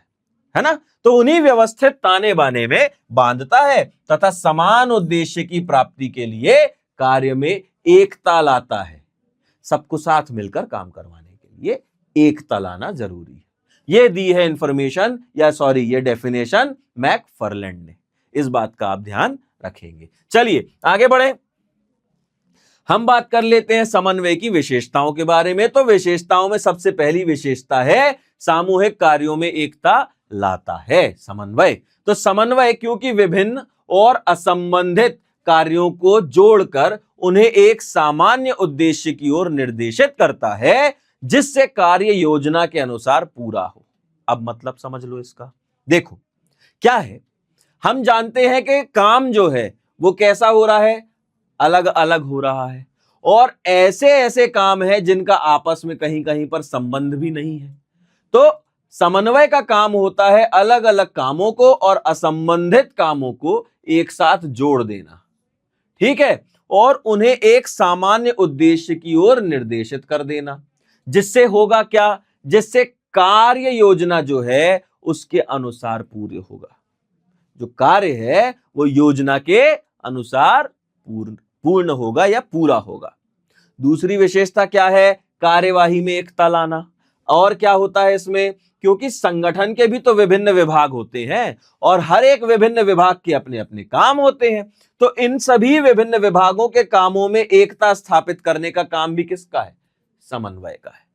है ना? तो उन्हीं व्यवस्थित ताने बाने में बांधता है तथा समान उद्देश्य की प्राप्ति के लिए कार्य में एकता लाता है। सबको साथ मिलकर काम करवाने के लिए एकता लाना जरूरी है। यह दी है इंफॉर्मेशन, या सॉरी, ये डेफिनेशन मैकफर्लैंड ने। इस बात का आप ध्यान रखेंगे। चलिए आगे बढ़े, हम बात कर लेते हैं समन्वय की विशेषताओं के बारे में। तो विशेषताओं में सबसे पहली विशेषता है सामूहिक कार्यों में एकता लाता है समन्वय। तो समन्वय क्योंकि विभिन्न और असंबंधित कार्यों को जोड़कर उन्हें एक सामान्य उद्देश्य की ओर निर्देशित करता है, जिससे कार्य योजना के अनुसार पूरा हो। अब मतलब समझ लो इसका। देखो क्या है, हम जानते हैं कि काम जो है वो कैसा हो रहा है, अलग अलग हो रहा है, और ऐसे ऐसे काम है जिनका आपस में कहीं कहीं पर संबंध भी नहीं है। तो समन्वय का काम होता है अलग अलग कामों को और असंबंधित कामों को एक साथ जोड़ देना, ठीक है, और उन्हें एक सामान्य उद्देश्य की ओर निर्देशित कर देना। जिससे होगा क्या, जिससे कार्य योजना जो है उसके अनुसार पूरे होगा। जो कार्य है वो योजना के अनुसार पूर्ण होगा या पूरा होगा। दूसरी विशेषता क्या है, कार्यवाही में एकता लाना। और क्या होता है इसमें, क्योंकि संगठन के भी तो विभिन्न विभाग होते हैं और हर एक विभिन्न विभाग के अपने अपने काम होते हैं, तो इन सभी विभिन्न विभागों के कामों में एकता स्थापित करने का काम भी किसका है, समन्वय का है।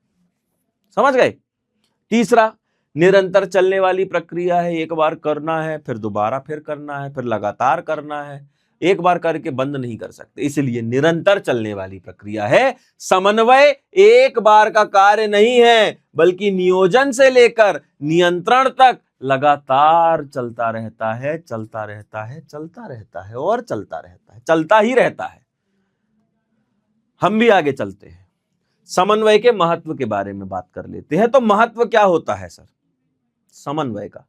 समझ गए? तीसरा, निरंतर चलने वाली प्रक्रिया है, एक बार करना है फिर दोबारा फिर करना है फिर लगातार करना है, एक बार करके बंद नहीं कर सकते, इसलिए निरंतर चलने वाली प्रक्रिया है। समन्वय एक बार का कार्य नहीं है, बल्कि नियोजन से लेकर नियंत्रण तक लगातार चलता रहता है, चलता रहता है, चलता रहता है और चलता रहता है, चलता ही रहता है। हम भी आगे चलते हैं, समन्वय के महत्व के बारे में बात कर लेते हैं। तो महत्व क्या होता है सर समन्वय का?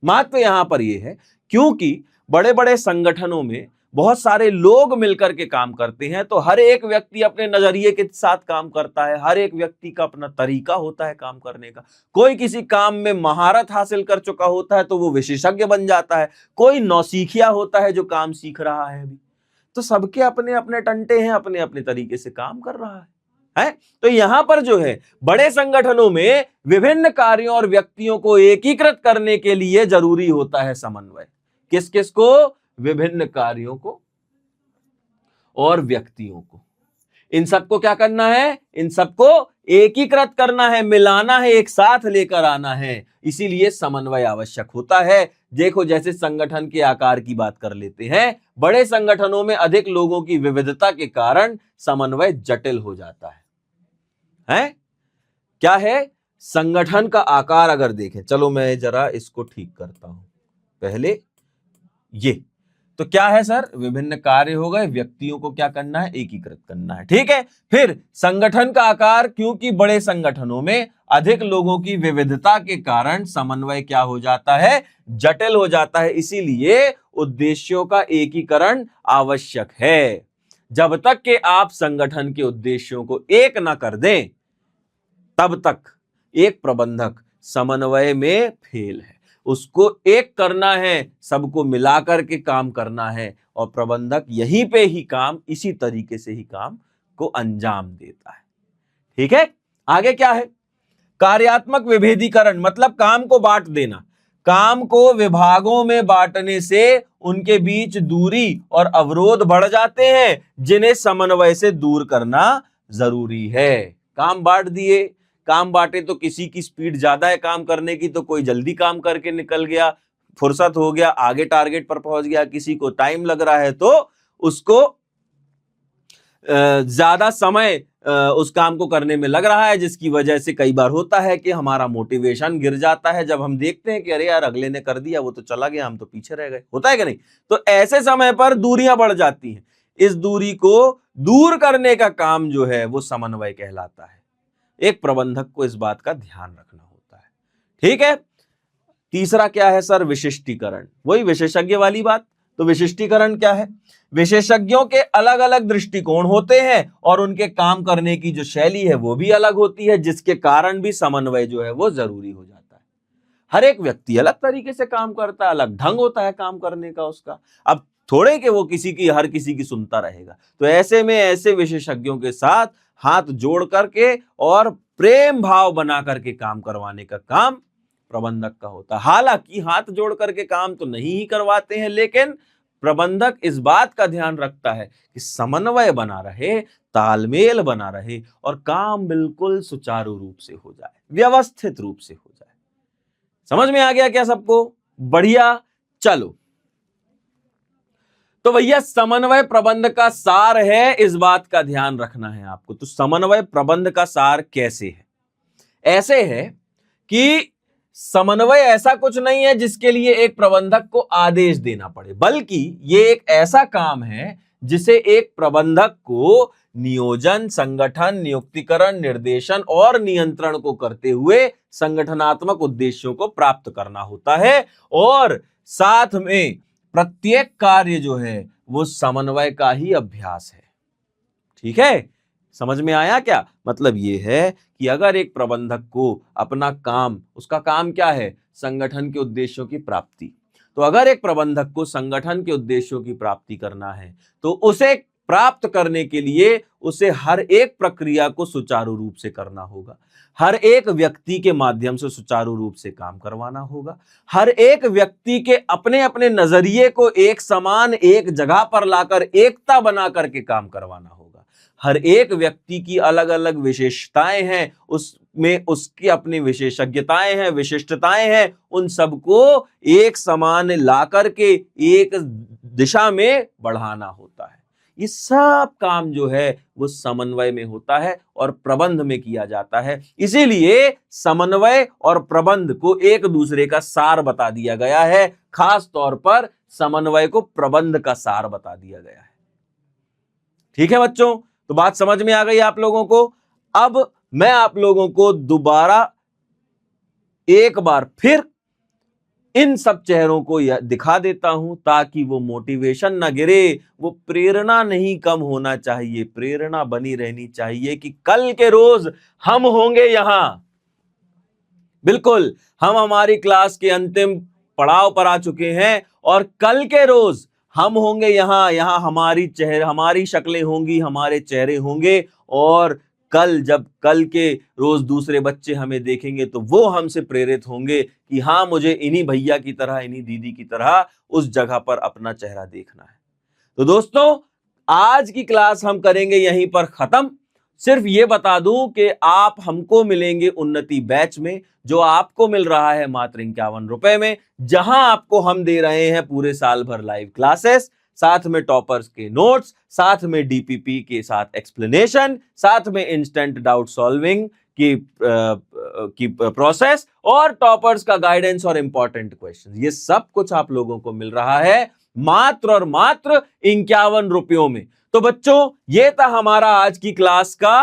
महत्व यहां पर यह है क्योंकि बड़े बड़े संगठनों में बहुत सारे लोग मिलकर के काम करते हैं, तो हर एक व्यक्ति अपने नजरिए के साथ काम करता है, हर एक व्यक्ति का अपना तरीका होता है काम करने का। कोई किसी काम में महारत हासिल कर चुका होता है तो वो विशेषज्ञ बन जाता है, कोई नौसिखिया होता है जो काम सीख रहा है अभी। तो सबके अपने अपने टंटे हैं, अपने अपने तरीके से काम कर रहा है। तो यहां पर जो है बड़े संगठनों में विभिन्न कार्यों और व्यक्तियों को एकीकृत करने के लिए जरूरी होता है समन्वय। किस किस को? विभिन्न कार्यों को और व्यक्तियों को। इन सबको क्या करना है? इन सबको एकीकृत करना है, मिलाना है, एक साथ लेकर आना है, इसीलिए समन्वय आवश्यक होता है। देखो, जैसे संगठन के आकार की बात कर लेते हैं, बड़े संगठनों में अधिक लोगों की विविधता के कारण समन्वय जटिल हो जाता है। क्या है? संगठन का आकार अगर देखें, चलो मैं जरा इसको ठीक करता हूं पहले। ये तो क्या है सर? विभिन्न कार्य हो गए, व्यक्तियों को क्या करना है? एकीकृत करना है, ठीक है। फिर संगठन का आकार, क्योंकि बड़े संगठनों में अधिक लोगों की विविधता के कारण समन्वय क्या हो जाता है? जटिल हो जाता है, इसीलिए उद्देश्यों का एकीकरण आवश्यक है। जब तक कि आप संगठन के उद्देश्यों को एक ना कर दें, तब तक एक प्रबंधक समन्वय में फेल है। उसको एक करना है, सबको मिलाकर के काम करना है, और प्रबंधक यहीं पे ही काम, इसी तरीके से ही काम को अंजाम देता है। ठीक है। आगे क्या है? कार्यात्मक विभेदीकरण, मतलब काम को बांट देना। काम को विभागों में बांटने से उनके बीच दूरी और अवरोध बढ़ जाते हैं, जिन्हें समन्वय से दूर करना जरूरी है। काम बांट दिए, काम बांटे तो किसी की स्पीड ज्यादा है काम करने की, तो कोई जल्दी काम करके निकल गया, फुर्सत हो गया, आगे टारगेट पर पहुंच गया। किसी को टाइम लग रहा है तो उसको ज्यादा समय उस काम को करने में लग रहा है, जिसकी वजह से कई बार होता है कि हमारा मोटिवेशन गिर जाता है जब हम देखते हैं कि अरे यार अगले ने कर दिया, वो तो चला गया, हम तो पीछे रह गए। होता है कि नहीं? तो ऐसे समय पर दूरियां बढ़ जाती हैं। इस दूरी को दूर करने का काम जो है वो समन्वय कहलाता है। एक प्रबंधक को इस बात का ध्यान रखना होता है। ठीक है। तीसरा क्या है सर? विशिष्टीकरण। वही विशेषज्ञ वाली बात। तो विशिष्टीकरण क्या है? विशेषज्ञों के अलग अलग दृष्टिकोण होते हैं और उनके काम करने की जो शैली है वो भी अलग होती है, जिसके कारण भी समन्वय जो है वो जरूरी हो जाता है। हर एक व्यक्ति अलग तरीके से काम करता है, अलग ढंग होता है काम करने का उसका। अब थोड़े कि वो हर किसी की सुनता रहेगा। तो ऐसे में ऐसे विशेषज्ञों के साथ हाथ जोड़ करके और प्रेम भाव बना करके काम करवाने का काम प्रबंधक का होता है। हालांकि हाथ जोड़ करके काम तो नहीं ही करवाते हैं, लेकिन प्रबंधक इस बात का ध्यान रखता है कि समन्वय बना रहे, तालमेल बना रहे और काम बिल्कुल सुचारू रूप से हो जाए, व्यवस्थित रूप से हो जाए। समझ में आ गया क्या सबको? बढ़िया। चलो, तो भैया समन्वय प्रबंध का सार है, इस बात का ध्यान रखना है आपको। तो समन्वय प्रबंध का सार कैसे है? ऐसे है कि समन्वय ऐसा कुछ नहीं है जिसके लिए एक प्रबंधक को आदेश देना पड़े, बल्कि ये एक ऐसा काम है जिसे एक प्रबंधक को नियोजन, संगठन, नियुक्तिकरण, निर्देशन और नियंत्रण को करते हुए संगठनात्मक उद्देश्यों को प्राप्त करना होता है। और साथ में प्रत्येक कार्य जो है वो समन्वय का ही अभ्यास है। ठीक है। समझ में आया क्या? मतलब ये है कि अगर एक प्रबंधक को अपना काम, उसका काम क्या है? संगठन के उद्देश्यों की प्राप्ति। तो अगर एक प्रबंधक को संगठन के उद्देश्यों की प्राप्ति करना है, तो उसे प्राप्त करने के लिए उसे हर एक प्रक्रिया को सुचारू रूप से करना होगा, हर एक व्यक्ति के माध्यम से सुचारू रूप से काम करवाना होगा, हर एक व्यक्ति के अपने अपने नजरिए को एक समान एक जगह पर लाकर एकता बना करके काम करवाना होगा, हर एक व्यक्ति की अलग अलग विशेषताएं हैं, उसमें उसकी अपनी विशेषज्ञताएं हैं, विशिष्टताएं हैं। उन सबको एक समान ला करके एक दिशा में बढ़ाना होता है। ये सब काम जो है वो समन्वय में होता है और प्रबंध में किया जाता है। इसीलिए समन्वय और प्रबंध को एक दूसरे का सार बता दिया गया है। खास तौर पर समन्वय को प्रबंध का सार बता दिया गया है। ठीक है बच्चों, तो बात समझ में आ गई आप लोगों को। अब मैं आप लोगों को दोबारा एक बार फिर इन सब चेहरों को दिखा देता हूं ताकि वो मोटिवेशन ना गिरे, वो प्रेरणा नहीं कम होना चाहिए, प्रेरणा बनी रहनी चाहिए कि कल के रोज हम होंगे यहां। बिल्कुल, हम हमारी क्लास के अंतिम पड़ाव पर आ चुके हैं और कल के रोज हम होंगे यहां हमारी शक्लें होंगी, हमारे चेहरे होंगे। और जब कल के रोज दूसरे बच्चे हमें देखेंगे तो वो हमसे प्रेरित होंगे कि हाँ, मुझे इन्हीं भैया की तरह, इन्हीं दीदी की तरह उस जगह पर अपना चेहरा देखना है। तो दोस्तों, आज की क्लास हम करेंगे यहीं पर खत्म। सिर्फ ये बता दूं कि आप हमको मिलेंगे उन्नति बैच में, जो आपको मिल रहा है मात्र 51 रुपए में, जहां आपको हम दे रहे हैं पूरे साल भर लाइव क्लासेस, साथ में टॉपर्स के नोट्स, साथ में डीपीपी के साथ एक्सप्लेनेशन, साथ में इंस्टेंट डाउट सॉल्विंग की प्रोसेस और टॉपर्स का गाइडेंस और इंपॉर्टेंट क्वेश्चन। ये सब कुछ आप लोगों को मिल रहा है मात्र और मात्र 51 रुपयों में। तो बच्चों, ये था हमारा आज की क्लास का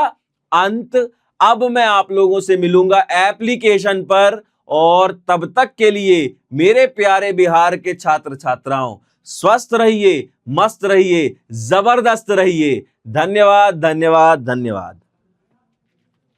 अंत। अब मैं आप लोगों से मिलूंगा एप्लीकेशन पर, और तब तक के लिए मेरे प्यारे बिहार के छात्र छात्राओं, स्वस्थ रहिए, मस्त रहिए, जबरदस्त रहिए। धन्यवाद, धन्यवाद, धन्यवाद।